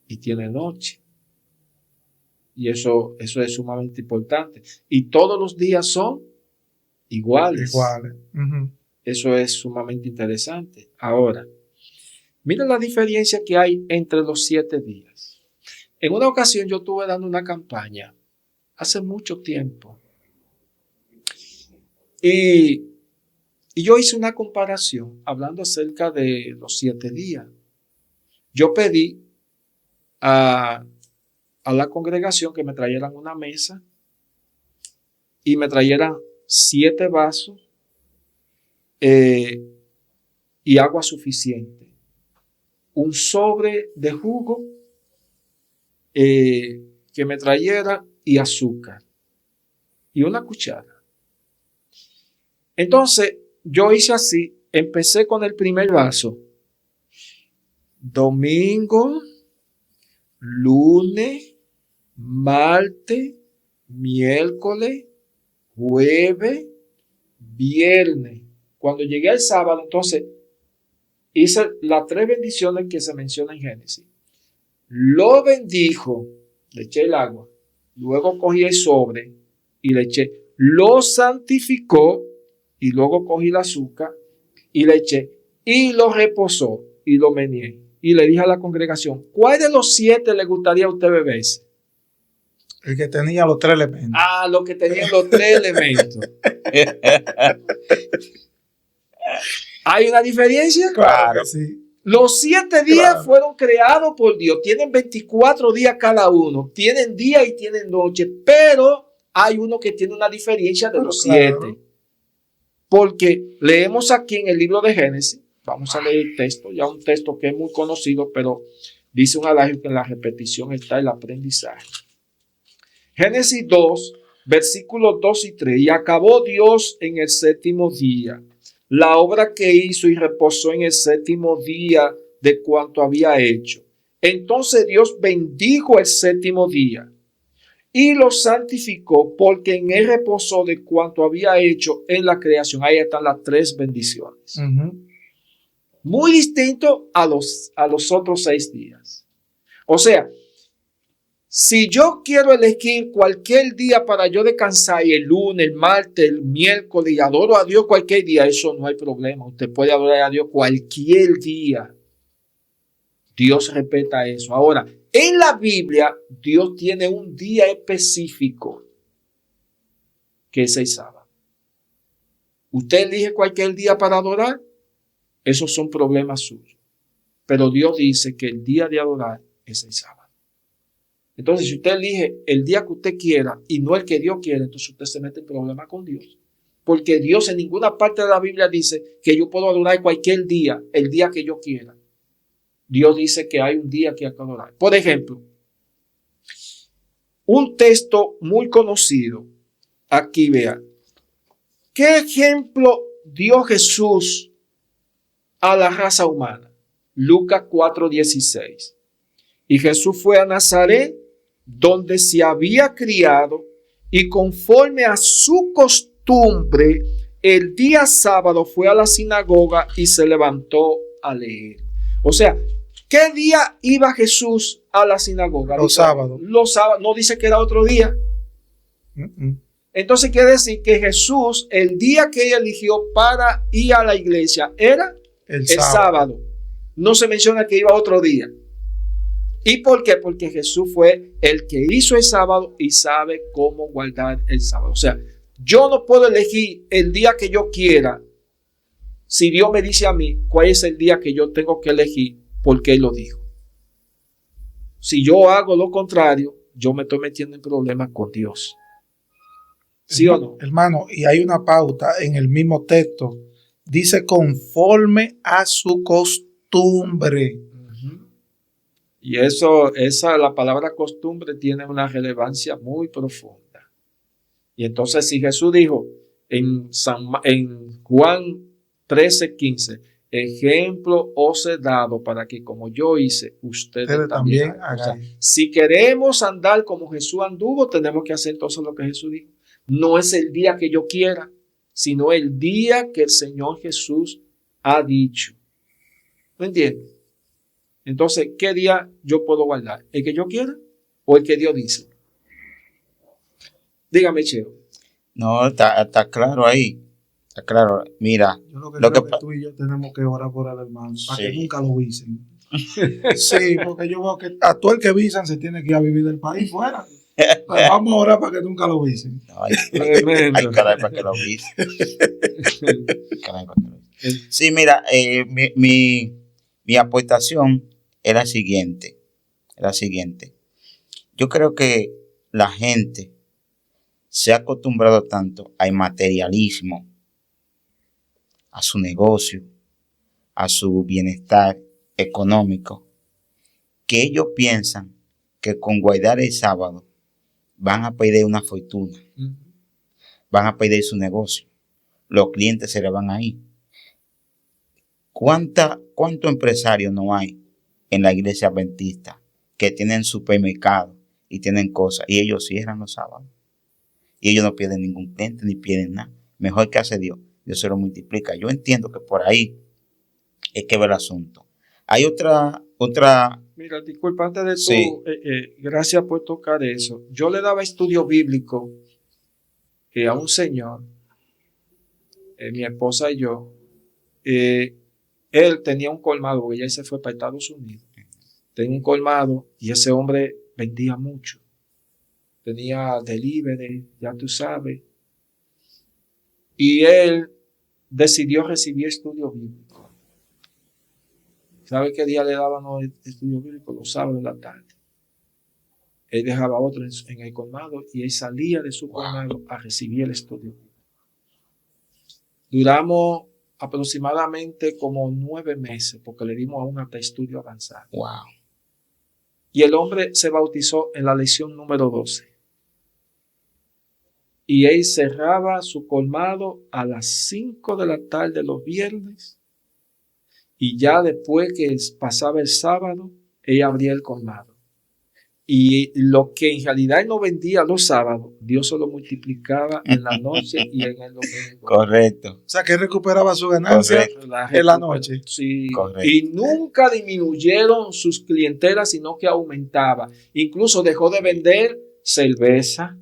y tiene noche. Y eso es sumamente importante. Y todos los días son iguales. Eso es sumamente interesante. Ahora, mira la diferencia que hay entre los 7 días. En una ocasión yo estuve dando una campaña hace mucho tiempo. Y yo hice una comparación hablando acerca de los 7 días. Yo pedí a la congregación que me trajeran una mesa y me trajeran 7 vasos y agua suficiente. Un sobre de jugo que me trayera y azúcar y una cuchara. Entonces yo hice así, empecé con el primer vaso. Domingo, lunes, martes, miércoles, jueves, viernes. Cuando llegué al sábado, entonces hice las 3 bendiciones que se mencionan en Génesis. Lo bendijo, le eché el agua, luego cogí el sobre y le eché. Lo santificó y luego cogí el azúcar y le eché. Y lo reposó y lo meneé. Y le dije a la congregación, ¿cuál de los 7 le gustaría a usted beberse? El que tenía los 3 elementos. Ah, lo que tenía los 3 elementos. ¿Hay una diferencia? Claro, sí. Los 7 días fueron creados por Dios. Tienen 24 días cada uno. Tienen día y tienen noche. Pero hay uno que tiene una diferencia de los 7. Porque leemos aquí en el libro de Génesis. Vamos a leer el texto. Ya un texto que es muy conocido. Pero dice un adagio que en la repetición está el aprendizaje. Génesis 2, versículos 2 y 3. Y acabó Dios en el 7º día la obra que hizo y reposó en el 7º día de cuanto había hecho. Entonces Dios bendijo el 7º día y lo santificó porque en él reposó de cuanto había hecho en la creación. Ahí están las 3 bendiciones. Muy distinto a los otros 6 días. O sea, si yo quiero elegir cualquier día para yo descansar, y el lunes, el martes, el miércoles, y adoro a Dios cualquier día, eso no hay problema. Usted puede adorar a Dios cualquier día. Dios respeta eso. Ahora, en la Biblia, Dios tiene un día específico, que es el sábado. Usted elige cualquier día para adorar, esos son problemas suyos. Pero Dios dice que el día de adorar es el sábado. Entonces, si usted elige el día que usted quiera y no el que Dios quiere, entonces usted se mete en problemas con Dios. Porque Dios en ninguna parte de la Biblia dice que yo puedo adorar cualquier día, el día que yo quiera. Dios dice que hay un día que hay que adorar. Por ejemplo, un texto muy conocido, aquí vean, ¿Qué ejemplo dio Jesús a la raza humana? Lucas 4:16. Y Jesús fue a Nazaret, donde se había criado, y conforme a su costumbre, el día sábado fue a la sinagoga y se levantó a leer. O sea, ¿qué día iba Jesús a la sinagoga? Los sábados. Los sábados. No dice que era otro día. Entonces quiere decir que Jesús, el día que él eligió para ir a la iglesia, era el sábado. No se menciona que iba otro día. ¿Y por qué? Porque Jesús fue el que hizo el sábado y sabe cómo guardar el sábado. O sea, yo no puedo elegir el día que yo quiera. Si Dios me dice a mí cuál es el día que yo tengo que elegir, porque Él lo dijo. Si yo hago lo contrario, yo me estoy metiendo en problemas con Dios. ¿Sí o no? Hermano, y hay una pauta en el mismo texto. Dice conforme a su costumbre. Y la palabra costumbre tiene una relevancia muy profunda. Y entonces si Jesús dijo en Juan 13:15, ejemplo os he dado para que como yo hice, ustedes también hagan. O sea, si queremos andar como Jesús anduvo, tenemos que hacer todo lo que Jesús dijo. No es el día que yo quiera, sino el día que el Señor Jesús ha dicho. ¿Me entiendes? Entonces, ¿qué día yo puedo guardar? ¿El que yo quiera o el que Dios dice? Dígame, Cheo. No, está claro ahí. Está claro. Mira, yo lo que tú y yo tenemos que orar por el hermano, para que nunca lo visen. Sí, porque yo veo que a todo el que visan se tiene que ir a vivir del país fuera. Pues vamos a orar para que nunca lo visen. No, hay caray para que lo visen. Sí, mira, mi aportación era la siguiente. Yo creo que la gente se ha acostumbrado tanto al materialismo, a su negocio, a su bienestar económico, que ellos piensan que con guardar el sábado van a perder una fortuna, van a perder su negocio, los clientes se le van a ir. ¿Cuántos empresarios no hay en la iglesia adventista que tienen supermercados y tienen cosas y ellos cierran los sábados? Y ellos no pierden ningún cliente ni pierden nada. Mejor que hace Dios, Dios se lo multiplica. Yo entiendo que por ahí es que ve el asunto. Hay otra. Mira, disculpa, antes de sí. Gracias por tocar eso. Yo le daba estudio bíblico a un señor, mi esposa y yo. Él tenía un colmado, porque ella se fue para Estados Unidos. Tenía un colmado y ese hombre vendía mucho. Tenía delivery, ya tú sabes. Y él decidió recibir estudio bíblico. ¿Sabe qué día le daban los estudios bíblicos? Los sábados en la tarde. Él dejaba otro en el colmado y él salía de su colmado a recibir el estudio bíblico. Duramos aproximadamente como 9 meses porque le dimos a un hasta estudio avanzado. Wow. Y el hombre se bautizó en la lección número 12. Y él cerraba su colmado a las 5 de la tarde los viernes. Y ya después que pasaba el sábado, él abría el colmado. Y lo que en realidad él no vendía los sábados, Dios se lo multiplicaba en la noche y en el domingo. Correcto. O sea, que recuperaba su ganancia en la noche. Sí. Correcto. Y nunca disminuyeron sus clientelas, sino que aumentaba. Incluso dejó de vender cerveza,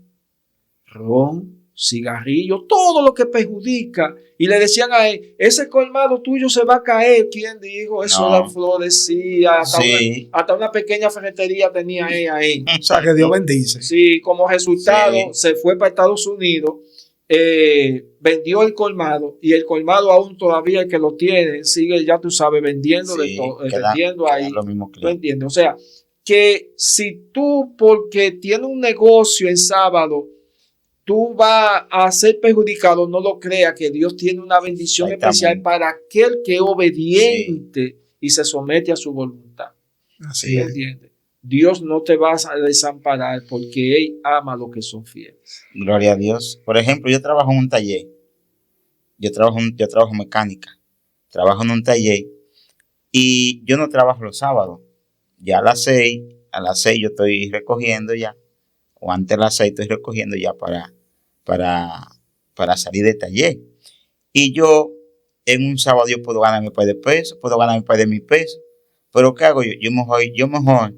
ron, cigarrillo, todo lo que perjudica. Y le decían a él, ese colmado tuyo se va a caer. ¿Quién dijo? Eso No. la florecía. Sí. Hasta una pequeña ferretería tenía ella ahí. O sea, que Dios bendice. Sí, como resultado, Sí. se fue para Estados Unidos, vendió el colmado y el colmado aún todavía el que lo tiene, sigue, ya tú sabes, vendiendo Sí, vendiendo ahí. Lo mismo ¿Tú entiendes? O sea, que si tú, porque tienes un negocio en sábado, tú vas a ser perjudicado, no lo creas, que Dios tiene una bendición especial para aquel que es obediente y se somete a su voluntad. Así es. ¿Entiendes? Dios no te va a desamparar porque Él ama a los que son fieles. Gloria a Dios. Por ejemplo, yo trabajo en un taller yo trabajo mecánica, trabajo en un taller y yo no trabajo los sábados. Ya a las 6 yo estoy recogiendo ya, o antes de las 6 estoy recogiendo ya para salir del taller. Y yo en un sábado yo puedo ganar mi par de pesos, puedo ganar mi par de mil pesos. Pero ¿qué hago yo? Yo mejor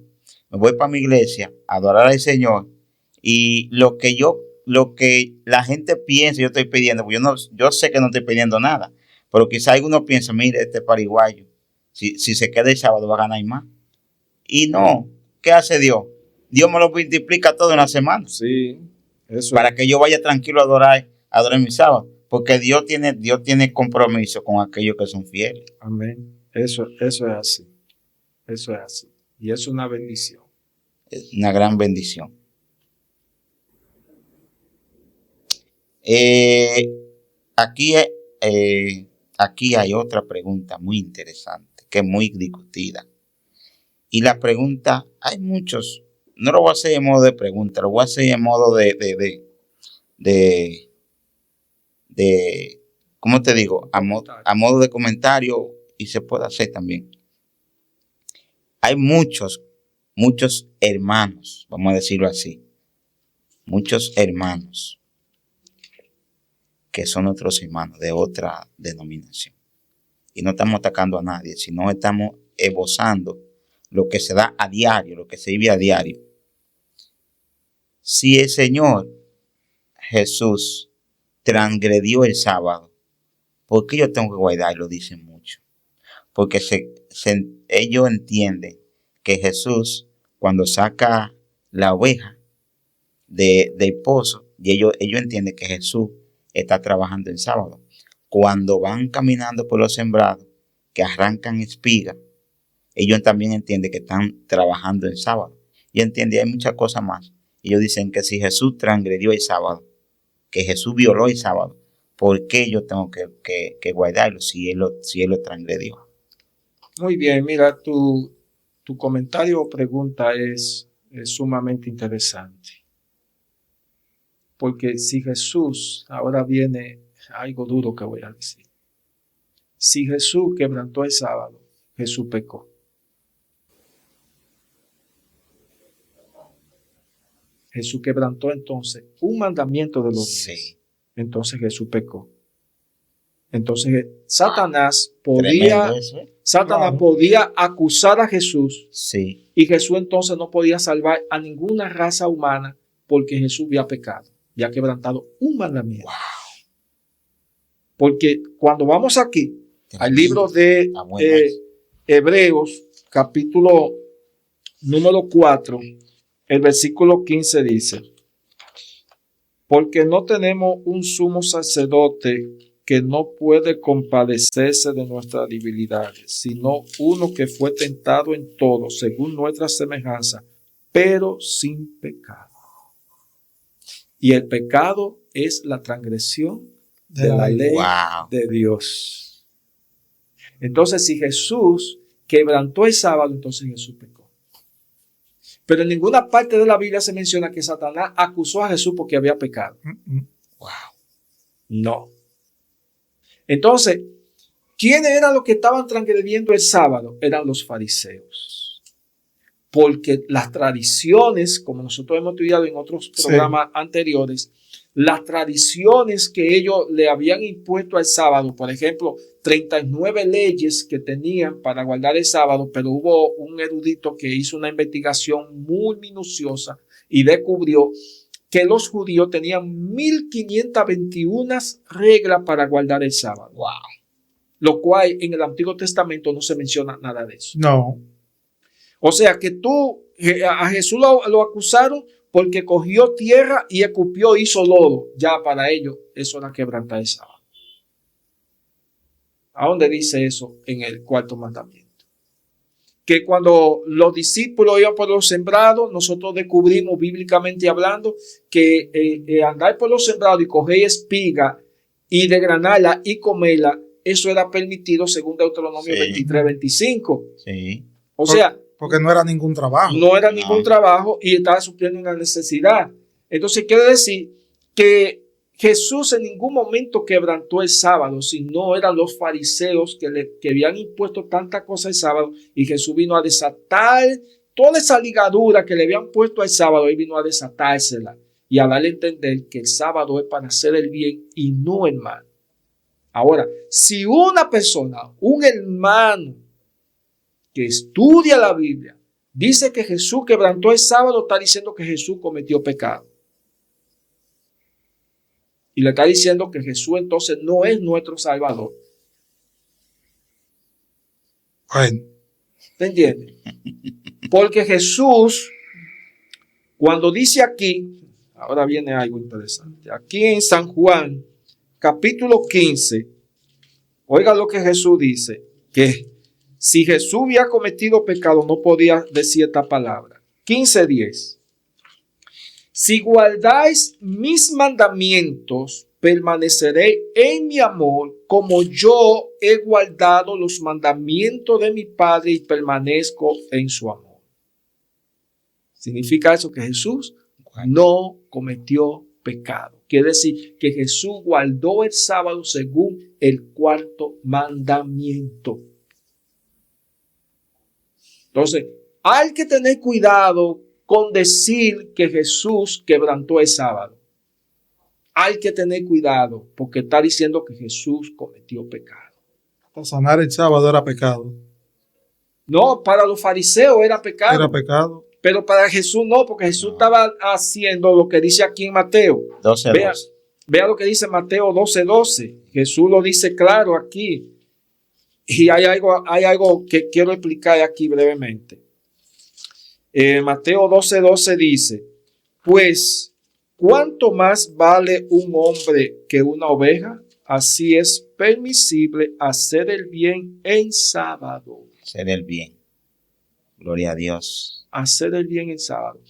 me voy para mi iglesia a adorar al Señor y lo que la gente piensa yo estoy pidiendo, porque yo sé que no estoy pidiendo nada, pero quizá alguno piensa, mire, este pariguayo, si se queda el sábado va a ganar más. Y no, ¿qué hace Dios? Dios me lo multiplica todo en la semana. Sí, eso Para que yo vaya tranquilo a adorar mi sábado. Porque Dios tiene compromiso con aquellos que son fieles. Amén. Eso es así. Eso es así. Y es una bendición. Es una gran bendición. Aquí hay otra pregunta muy interesante, que es muy discutida. Y la pregunta, hay muchos, no lo voy a hacer en modo de pregunta, lo voy a hacer en modo ¿cómo te digo? A modo de comentario, y se puede hacer también. Hay muchos hermanos, vamos a decirlo así, muchos hermanos que son otros hermanos de otra denominación. Y no estamos atacando a nadie, sino estamos esbozando lo que se da a diario, lo que se vive a diario. Si el Señor Jesús transgredió el sábado, ¿por qué yo tengo que guardarlo? Dicen mucho. Porque ellos entienden que Jesús, cuando saca la oveja del pozo, y ellos entienden que Jesús está trabajando en sábado. Cuando van caminando por los sembrados, que arrancan espigas, ellos también entienden que están trabajando en sábado. Y entienden, hay muchas cosas más. Ellos dicen que si Jesús transgredió el sábado, que Jesús violó el sábado, ¿por qué yo tengo que guardarlo si él lo transgredió? Muy bien, mira, tu comentario o pregunta es sumamente interesante. Porque si Jesús, ahora viene algo duro que voy a decir. Si Jesús quebrantó el sábado, Jesús pecó. Jesús quebrantó entonces un mandamiento de los 10. Sí. Entonces Jesús pecó. Entonces Satanás podía acusar a Jesús. Sí. Y Jesús entonces no podía salvar a ninguna raza humana porque Jesús había pecado, había quebrantado un mandamiento. Wow. Porque cuando vamos aquí al libro de Hebreos, capítulo número 4, el versículo 15 dice: porque no tenemos un sumo sacerdote que no puede compadecerse de nuestras debilidades, sino uno que fue tentado en todo, según nuestra semejanza, pero sin pecado. Y el pecado es la transgresión de la ley de Dios. Entonces, si Jesús quebrantó el sábado, entonces Jesús pecó. Pero en ninguna parte de la Biblia se menciona que Satanás acusó a Jesús porque había pecado. Wow. No. Entonces, ¿quiénes eran los que estaban transgrediendo el sábado? Eran los fariseos. Porque las tradiciones, como nosotros hemos estudiado en otros programas anteriores, las tradiciones que ellos le habían impuesto al sábado, por ejemplo, 39 leyes que tenían para guardar el sábado, pero hubo un erudito que hizo una investigación muy minuciosa y descubrió que los judíos tenían 1521 reglas para guardar el sábado. Wow. Lo cual en el Antiguo Testamento no se menciona nada de eso. No. O sea que a Jesús lo acusaron porque cogió tierra y escupió, hizo lodo. Ya para ellos eso era quebrantar el sábado. ¿A dónde dice eso? En el cuarto mandamiento. Que cuando los discípulos iban por los sembrados, nosotros descubrimos bíblicamente hablando que andar por los sembrados y coger espiga y desgranarla y comerla, eso era permitido según Deuteronomio 23-25. Sí. O sea, porque no era ningún trabajo. No era ningún trabajo y estaba supliendo una necesidad. Entonces quiere decir que Jesús en ningún momento quebrantó el sábado, sino eran los fariseos que habían impuesto tanta cosa el sábado, y Jesús vino a desatar toda esa ligadura que le habían puesto al sábado. Él vino a desatársela y a darle a entender que el sábado es para hacer el bien y no el mal. Ahora, si una persona, un hermano que estudia la Biblia, dice que Jesús quebrantó el sábado, está diciendo que Jesús cometió pecado. Y le está diciendo que Jesús entonces no es nuestro Salvador. Bueno, ¿Te entiendes? Porque Jesús, cuando dice aquí, ahora viene algo interesante. Aquí en San Juan, capítulo 15, oiga lo que Jesús dice, que si Jesús había cometido pecado, no podía decir esta palabra. 15:10. Si guardáis mis mandamientos, permaneceréis en mi amor, como yo he guardado los mandamientos de mi Padre y permanezco en su amor. Significa eso que Jesús no cometió pecado. Quiere decir que Jesús guardó el sábado según el cuarto mandamiento. Entonces, hay que tener cuidado con decir que Jesús quebrantó el sábado. Hay que tener cuidado porque está diciendo que Jesús cometió pecado. para sanar el sábado era pecado. No, para los fariseos era pecado. Era pecado. Pero para Jesús no, porque Jesús estaba haciendo lo que dice aquí en Mateo. 12. Vea lo que dice Mateo 12:12. Jesús lo dice claro aquí. Y hay algo que quiero explicar aquí brevemente. Mateo 12:12 dice, pues, ¿cuánto más vale un hombre que una oveja? Así es permisible hacer el bien en sábado. Hacer el bien. Gloria a Dios. Hacer el bien en sábado.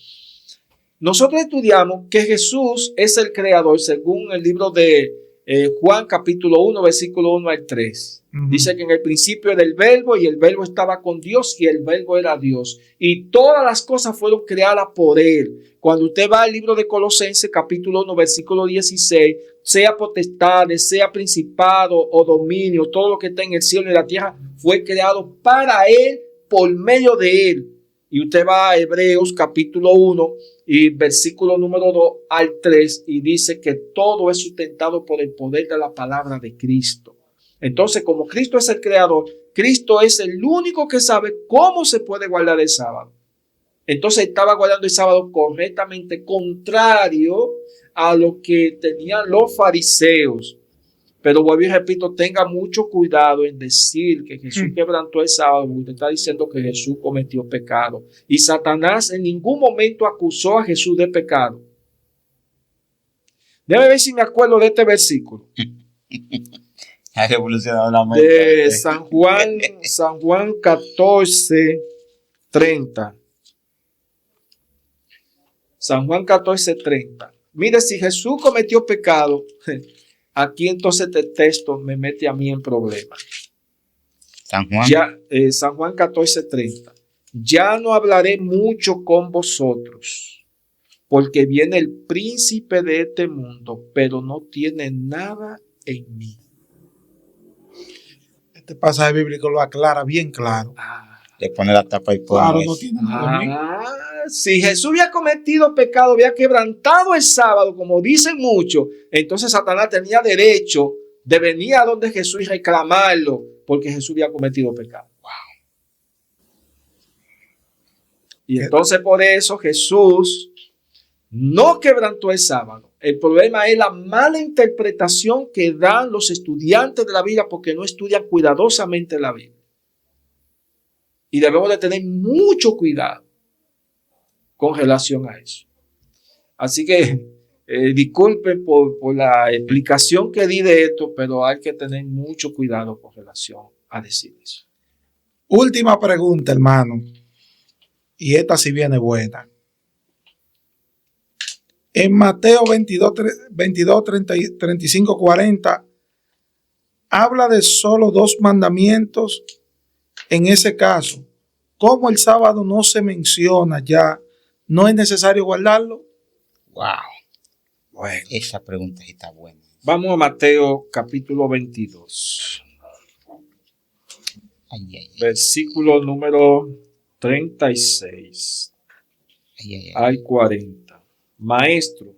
Nosotros estudiamos que Jesús es el creador según el libro de Juan capítulo 1, versículo 1 al 3. Dice que en el principio era el verbo y el verbo estaba con Dios y el verbo era Dios. Y todas las cosas fueron creadas por él. Cuando usted va al libro de Colosenses capítulo 1, versículo 16, sea potestades, sea principado o dominio, todo lo que está en el cielo y la tierra fue creado para él, por medio de él. Y usted va a Hebreos capítulo 1 y versículo número 2 al 3 y dice que todo es sustentado por el poder de la palabra de Cristo. Entonces, como Cristo es el creador, Cristo es el único que sabe cómo se puede guardar el sábado. Entonces estaba guardando el sábado correctamente, contrario a lo que tenían los fariseos. Pero vuelvo y repito, tenga mucho cuidado en decir que Jesús quebrantó el sábado, porque usted está diciendo que Jesús cometió pecado. Y Satanás en ningún momento acusó a Jesús de pecado. Déjame ver si me acuerdo de este versículo. Ha revolucionado la mente. De San Juan 14:30. San Juan 14:30. Mire, si Jesús cometió pecado, aquí entonces este texto me mete a mí en problemas. San Juan. San Juan 14:30. Ya no hablaré mucho con vosotros, porque viene el príncipe de este mundo, pero no tiene nada en mí. Este pasaje bíblico lo aclara bien claro. Le pone la tapa y pone Claro, eso. no tiene nada de mí. Si Jesús había cometido pecado, había quebrantado el sábado, como dicen muchos, entonces Satanás tenía derecho de venir a donde Jesús y reclamarlo, porque Jesús había cometido pecado. Y entonces por eso Jesús no quebrantó el sábado. El problema es la mala interpretación que dan los estudiantes de la Biblia porque no estudian cuidadosamente la Biblia. Y debemos de tener mucho cuidado con relación a eso. Así que disculpen por la explicación que di de esto, pero hay que tener mucho cuidado con relación a decir eso. Última pregunta, hermano. Y esta sí viene buena. En Mateo 22, 35, 40, habla de solo 2 mandamientos. En ese caso, como el sábado no se menciona ya, ¿no es necesario guardarlo? Wow. Bueno, Esa pregunta sí está buena. vamos a Mateo capítulo 22, Ay, ay, ay, versículo número 36 ay, ay, ay. al 40. Maestro,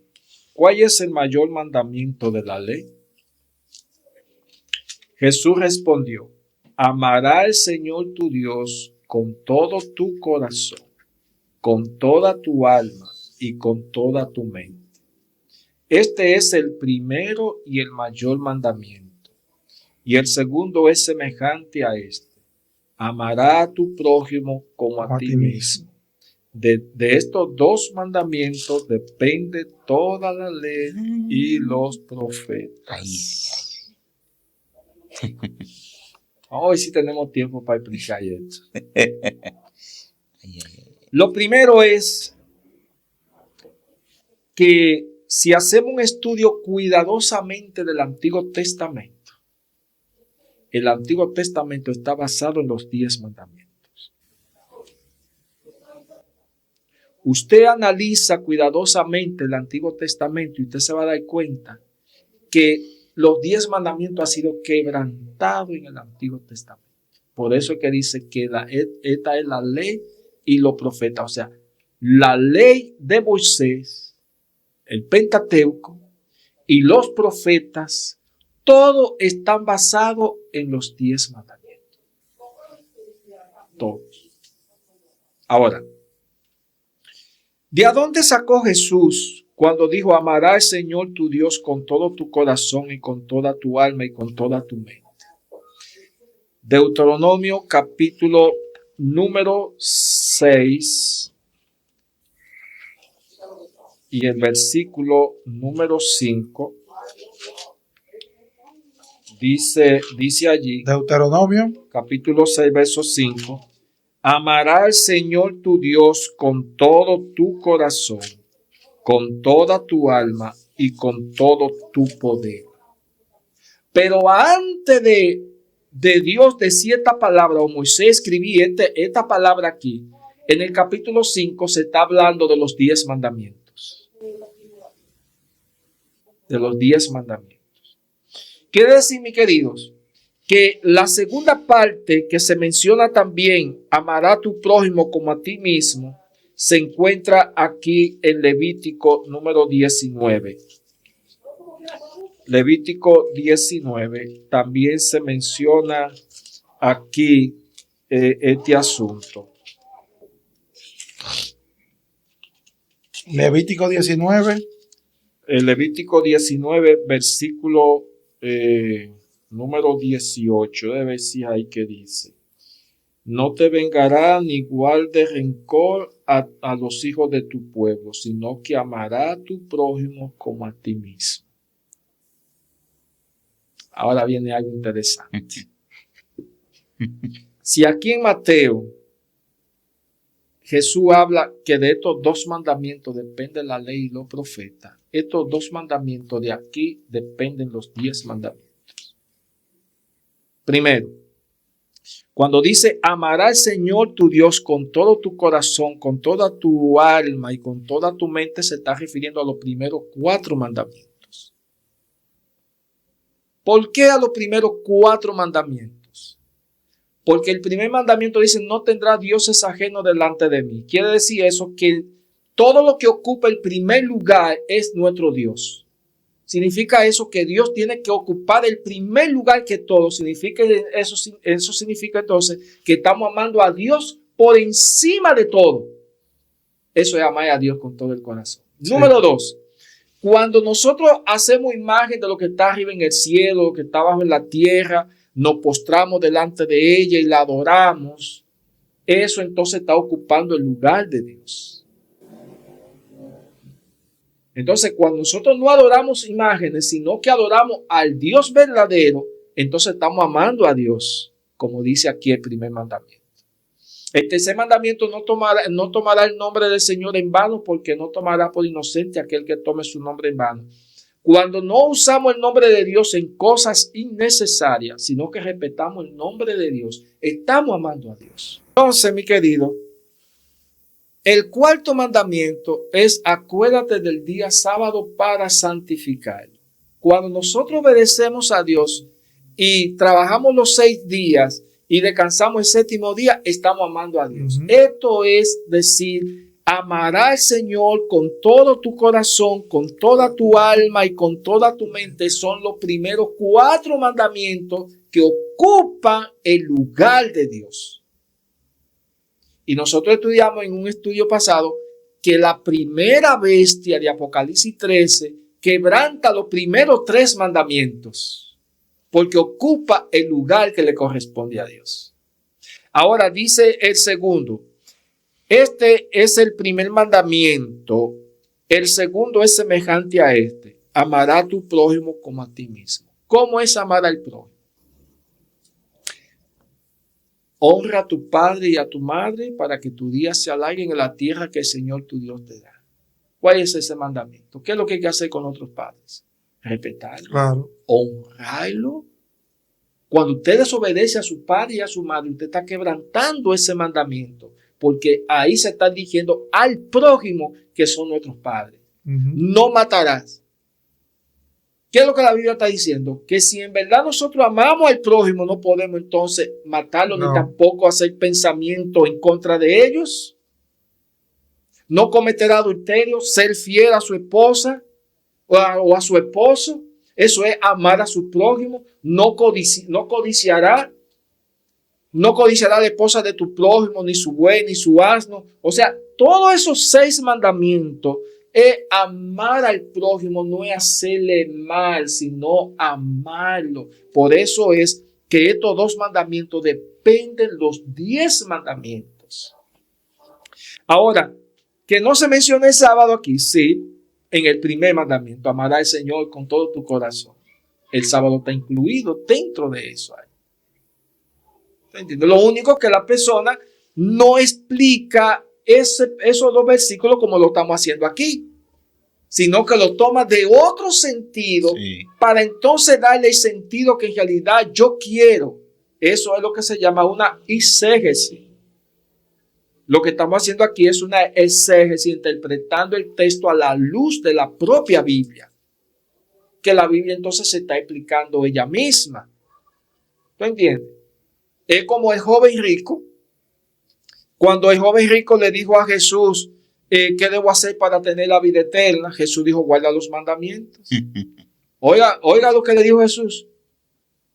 ¿cuál es el mayor mandamiento de la ley? Jesús respondió, amará al Señor tu Dios con todo tu corazón, con toda tu alma y con toda tu mente. Este es el primero y el mayor mandamiento. Y el segundo es semejante a este. Amará a tu prójimo como a ti mismo. De estos dos mandamientos depende toda la ley y los profetas. Hoy sí tenemos tiempo para explicar esto. Ay, ay, ay. Lo primero es que si hacemos un estudio cuidadosamente del Antiguo Testamento, el Antiguo Testamento está basado en los 10 mandamientos. Usted analiza cuidadosamente el Antiguo Testamento y usted se va a dar cuenta que los 10 mandamientos han sido quebrantados en el Antiguo Testamento. Por eso es que dice que esta es la ley y los profetas. O sea, la ley de Moisés, el Pentateuco y los profetas, todos están basados en los 10 mandamientos. Todos. Ahora, ¿de dónde sacó Jesús cuando dijo, amará al Señor tu Dios con todo tu corazón y con toda tu alma y con toda tu mente? Deuteronomio capítulo número 6 y el versículo número 5 dice allí, Deuteronomio, capítulo 6, verso 5, amará al Señor tu Dios con todo tu corazón, con toda tu alma y con todo tu poder. Pero antes de Dios decía esta palabra, o Moisés escribía esta palabra aquí, en el capítulo 5 se está hablando de los 10 mandamientos. De los 10 mandamientos. Quiere decir, mis queridos, que la segunda parte que se menciona también, amará a tu prójimo como a ti mismo, se encuentra aquí en Levítico número 19. Levítico 19 también se menciona aquí este asunto. Levítico 19, El Levítico 19, versículo número 18, debe decir ahí que dice, no te vengará ni guarde rencor a los hijos de tu pueblo, sino que amará a tu prójimo como a ti mismo. Ahora viene algo interesante. Si aquí en Mateo Jesús habla que de estos 2 mandamientos depende la ley y los profetas, estos 2 mandamientos de aquí dependen los 10 mandamientos. Primero, cuando dice amará al Señor tu Dios con todo tu corazón, con toda tu alma y con toda tu mente, se está refiriendo a los primeros 4 mandamientos. ¿Por qué a los primeros 4 mandamientos? Porque el primer mandamiento dice, no tendrás dioses ajenos delante de mí. Quiere decir eso que todo lo que ocupa el primer lugar es nuestro Dios. Significa eso que Dios tiene que ocupar el primer lugar que todo. Eso significa entonces que estamos amando a Dios por encima de todo. Eso es amar a Dios con todo el corazón. Sí. Número 2. Cuando nosotros hacemos imagen de lo que está arriba en el cielo, lo que está abajo en la tierra, nos postramos delante de ella y la adoramos, eso entonces está ocupando el lugar de Dios. Entonces, cuando nosotros no adoramos imágenes, sino que adoramos al Dios verdadero, entonces estamos amando a Dios, como dice aquí el primer mandamiento. El tercer mandamiento, no tomará el nombre del Señor en vano, porque no tomará por inocente aquel que tome su nombre en vano. Cuando no usamos el nombre de Dios en cosas innecesarias, sino que respetamos el nombre de Dios, estamos amando a Dios. Entonces, mi querido, El cuarto mandamiento es: acuérdate del día sábado para santificarlo. Cuando nosotros obedecemos a Dios y trabajamos los 6 días y descansamos el séptimo día, estamos amando a Dios. Esto es decir, amarás al Señor con todo tu corazón, con toda tu alma y con toda tu mente. Son los primeros 4 mandamientos que ocupan el lugar de Dios. Y nosotros estudiamos en un estudio pasado que la primera bestia de Apocalipsis 13 quebranta los primeros 3 mandamientos, porque ocupa el lugar que le corresponde a Dios. Ahora dice el segundo: este es el primer mandamiento. El segundo es semejante a este: amará a tu prójimo como a ti mismo. ¿Cómo es amar al prójimo? Honra a tu padre y a tu madre para que tu día se alargue en la tierra que el Señor tu Dios te da. ¿Cuál es ese mandamiento? ¿Qué es lo que hay que hacer con otros padres? Respetarlo, Claro. honrarlo. Cuando usted desobedece a su padre y a su madre, usted está quebrantando ese mandamiento, porque ahí se está dirigiendo al prójimo, que son nuestros padres. No matarás. ¿Qué es lo que la Biblia está diciendo? Que si en verdad nosotros amamos al prójimo, no podemos entonces matarlo, ni tampoco hacer pensamiento en contra de ellos. No cometer adulterio, ser fiel a su esposa o a su esposo. Eso es amar a su prójimo. No codiciará la esposa de tu prójimo, ni su buey, ni su asno. O sea, todos esos 6 mandamientos es amar al prójimo, no es hacerle mal, sino amarlo. Por eso es que estos 2 mandamientos dependen de los 10 mandamientos. Ahora, que no se menciona el sábado aquí, sí, en el primer mandamiento: amarás al Señor con todo tu corazón. El sábado está incluido dentro de eso. ¿Entiendes? Lo único que la persona no explica esos 2 versículos como lo estamos haciendo aquí, sino que lo toma de otro sentido, para entonces darle el sentido que en realidad yo quiero. Eso es lo que se llama una exégesis. Lo que estamos haciendo aquí es una exégesis, interpretando el texto a la luz de la propia Biblia, que la Biblia entonces se está explicando ella misma. ¿Tú entiendes? Es como el joven rico. Cuando el joven rico le dijo a Jesús: ¿qué debo hacer para tener la vida eterna? Jesús dijo: guarda los mandamientos. Oiga lo que le dijo Jesús: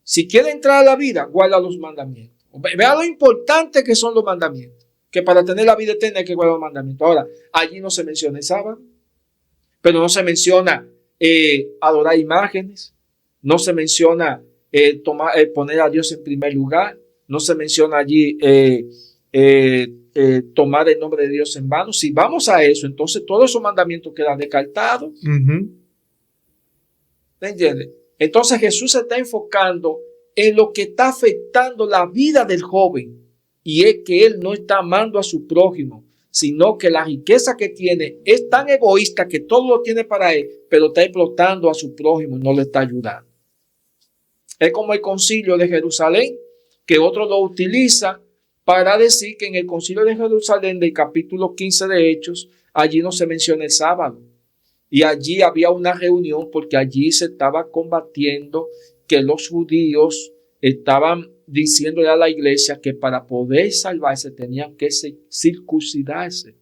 si quiere entrar a la vida, guarda los mandamientos. Vea lo importante que son los mandamientos, que para tener la vida eterna hay que guardar los mandamientos. Ahora, allí no se menciona el sábado, pero no se menciona adorar imágenes, no se menciona poner a Dios en primer lugar, no se menciona allí tomar el nombre de Dios en vano. Si vamos a eso, entonces todos esos mandamientos quedan descartados. ¿Me entiendes? Entonces Jesús se está enfocando en lo que está afectando la vida del joven, y es que él no está amando a su prójimo, sino que la riqueza que tiene es tan egoísta que todo lo tiene para él, pero está explotando a su prójimo y no le está ayudando. Es como el concilio de Jerusalén, que otro lo utiliza para decir que en el concilio de Jerusalén del capítulo 15 de Hechos, allí no se menciona el sábado. Y allí había una reunión porque allí se estaba combatiendo que los judíos estaban diciéndole a la iglesia que para poder salvarse tenían que circuncidarse.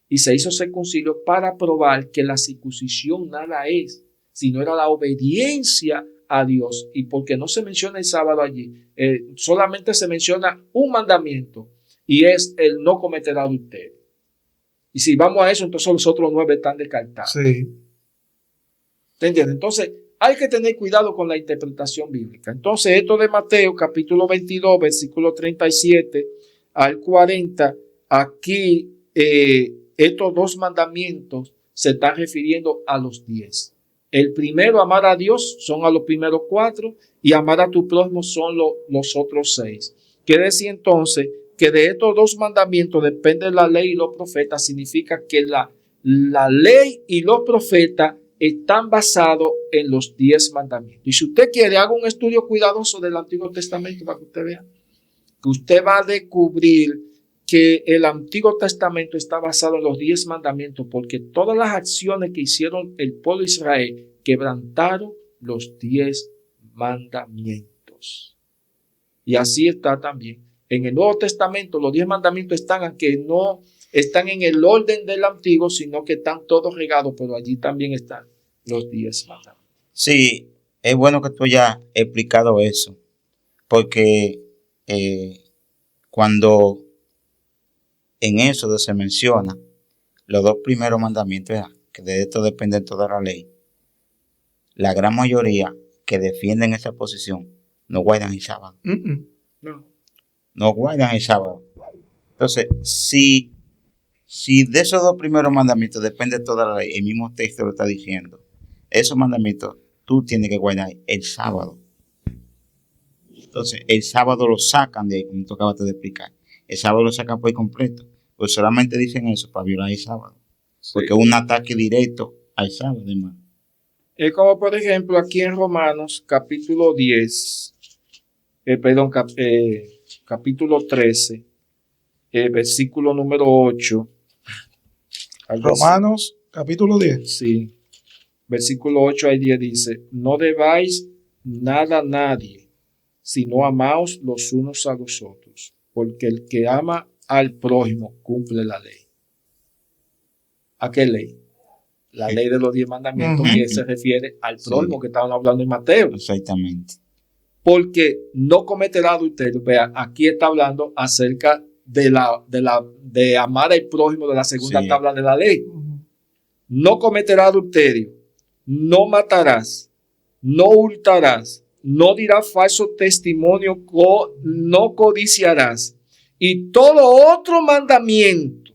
Y se hizo ese concilio para probar que la circuncisión nada es, sino era la obediencia a Dios. Y porque no se menciona el sábado allí, solamente se menciona un mandamiento, y es el no cometer adulterio. Y si vamos a eso, entonces los otros 9 están descartados. Sí. ¿Te entiendes? Entonces hay que tener cuidado con la interpretación bíblica. Entonces esto de Mateo capítulo 22, versículo 37 al 40, aquí estos 2 mandamientos se están refiriendo a los 10. El primero, amar a Dios, son a los primeros 4, y amar a tu prójimo son los otros 6. Quiere decir entonces que de estos 2 mandamientos depende la ley y los profetas. Significa que la ley y los profetas están basados en los 10 mandamientos. Y si usted quiere, haga un estudio cuidadoso del Antiguo Testamento para que usted vea, que usted va a descubrir que el Antiguo Testamento está basado en los 10 mandamientos, porque todas las acciones que hicieron el pueblo de Israel quebrantaron los 10 mandamientos. Y así está también. En el Nuevo Testamento los 10 mandamientos están, aunque no están en el orden del Antiguo, sino que están todos regados, pero allí también están los 10 mandamientos. Sí, es bueno que tú hayas explicado eso, porque cuando en Éxodo se menciona los 2 primeros mandamientos, que de esto depende toda la ley, la gran mayoría que defienden esa posición no guardan el sábado. No guardan el sábado. Entonces, si de esos 2 primeros mandamientos depende toda la ley, el mismo texto lo está diciendo, esos mandamientos tú tienes que guardar el sábado. Entonces, el sábado lo sacan de ahí, como tú acabaste de explicar. El sábado lo sacan por completo. Pues solamente dicen eso para violar el sábado. Sí. Porque es un ataque directo al sábado, hermano. Es como, por ejemplo, aquí en Romanos, capítulo 10, capítulo 13, versículo número 8. Romanos, capítulo 10. Sí. Versículo 8 al 10 dice: no debáis nada a nadie, sino amaos los unos a los otros, porque el que ama al prójimo cumple la ley. ¿A qué ley? La ley de los 10 mandamientos, que se refiere al prójimo, que estaban hablando en Mateo. Exactamente. Porque no cometerá adulterio. Vea, aquí está hablando acerca de amar al prójimo, de la segunda tabla de la ley. No cometerá adulterio, no matarás, no hurtarás, no dirás falso testimonio, no codiciarás. Y todo otro mandamiento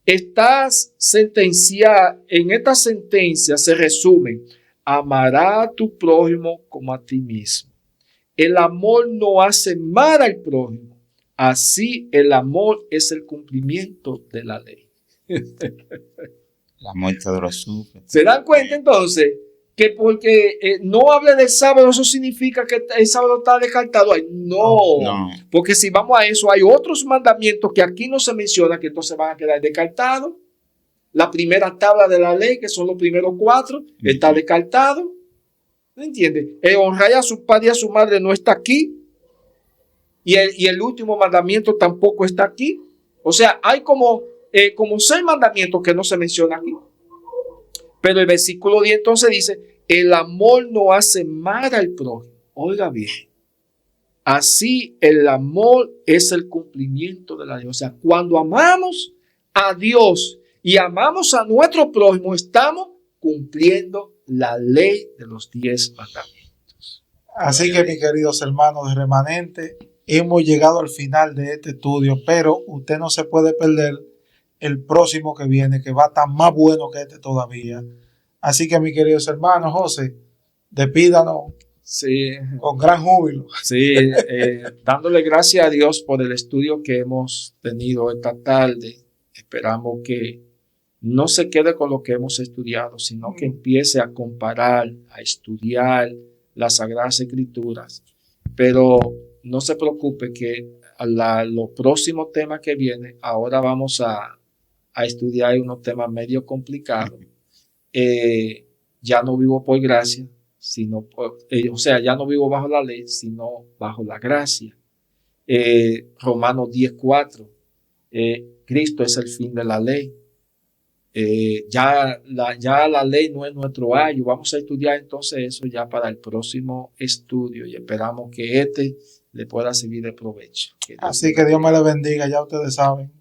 estás sentenciada. En esta sentencia se resume: amará a tu prójimo como a ti mismo. El amor no hace mal al prójimo. Así el amor es el cumplimiento de la ley. La muerte de los sufre. ¿Se dan cuenta entonces que porque no hable del sábado, eso significa que el sábado está descartado? No, porque si vamos a eso, hay otros mandamientos que aquí no se menciona, que entonces van a quedar descartados. La primera tabla de la ley, que son los primeros 4, está descartado. ¿Me entiendes? Honrar a su padre y a su madre no está aquí. Y el último mandamiento tampoco está aquí. O sea, hay como 6 mandamientos que no se mencionan aquí. Pero el versículo 10 entonces dice: el amor no hace mal al prójimo. Oiga bien. Así el amor es el cumplimiento de la ley. O sea, cuando amamos a Dios y amamos a nuestro prójimo, estamos cumpliendo la ley de los 10 mandamientos. Así que, mis queridos hermanos de Remanente, hemos llegado al final de este estudio, pero usted no se puede perder el próximo que viene, que va a estar más bueno que este todavía. Así que, mis queridos hermanos, José, despídanos con gran júbilo. Sí, dándole gracias a Dios por el estudio que hemos tenido esta tarde. Esperamos que no se quede con lo que hemos estudiado, sino que empiece a comparar, a estudiar las Sagradas Escrituras. Pero no se preocupe que los próximos temas que vienen, ahora vamos a estudiar unos temas medio complicados. Ya no vivo por gracia, sino ya no vivo bajo la ley, sino bajo la gracia. Romanos 10:4, Cristo es el fin de la ley. Ya la ley no es nuestro ayo. Vamos a estudiar entonces eso ya para el próximo estudio y esperamos que le pueda servir de provecho. Así que Dios me le bendiga, ya ustedes saben.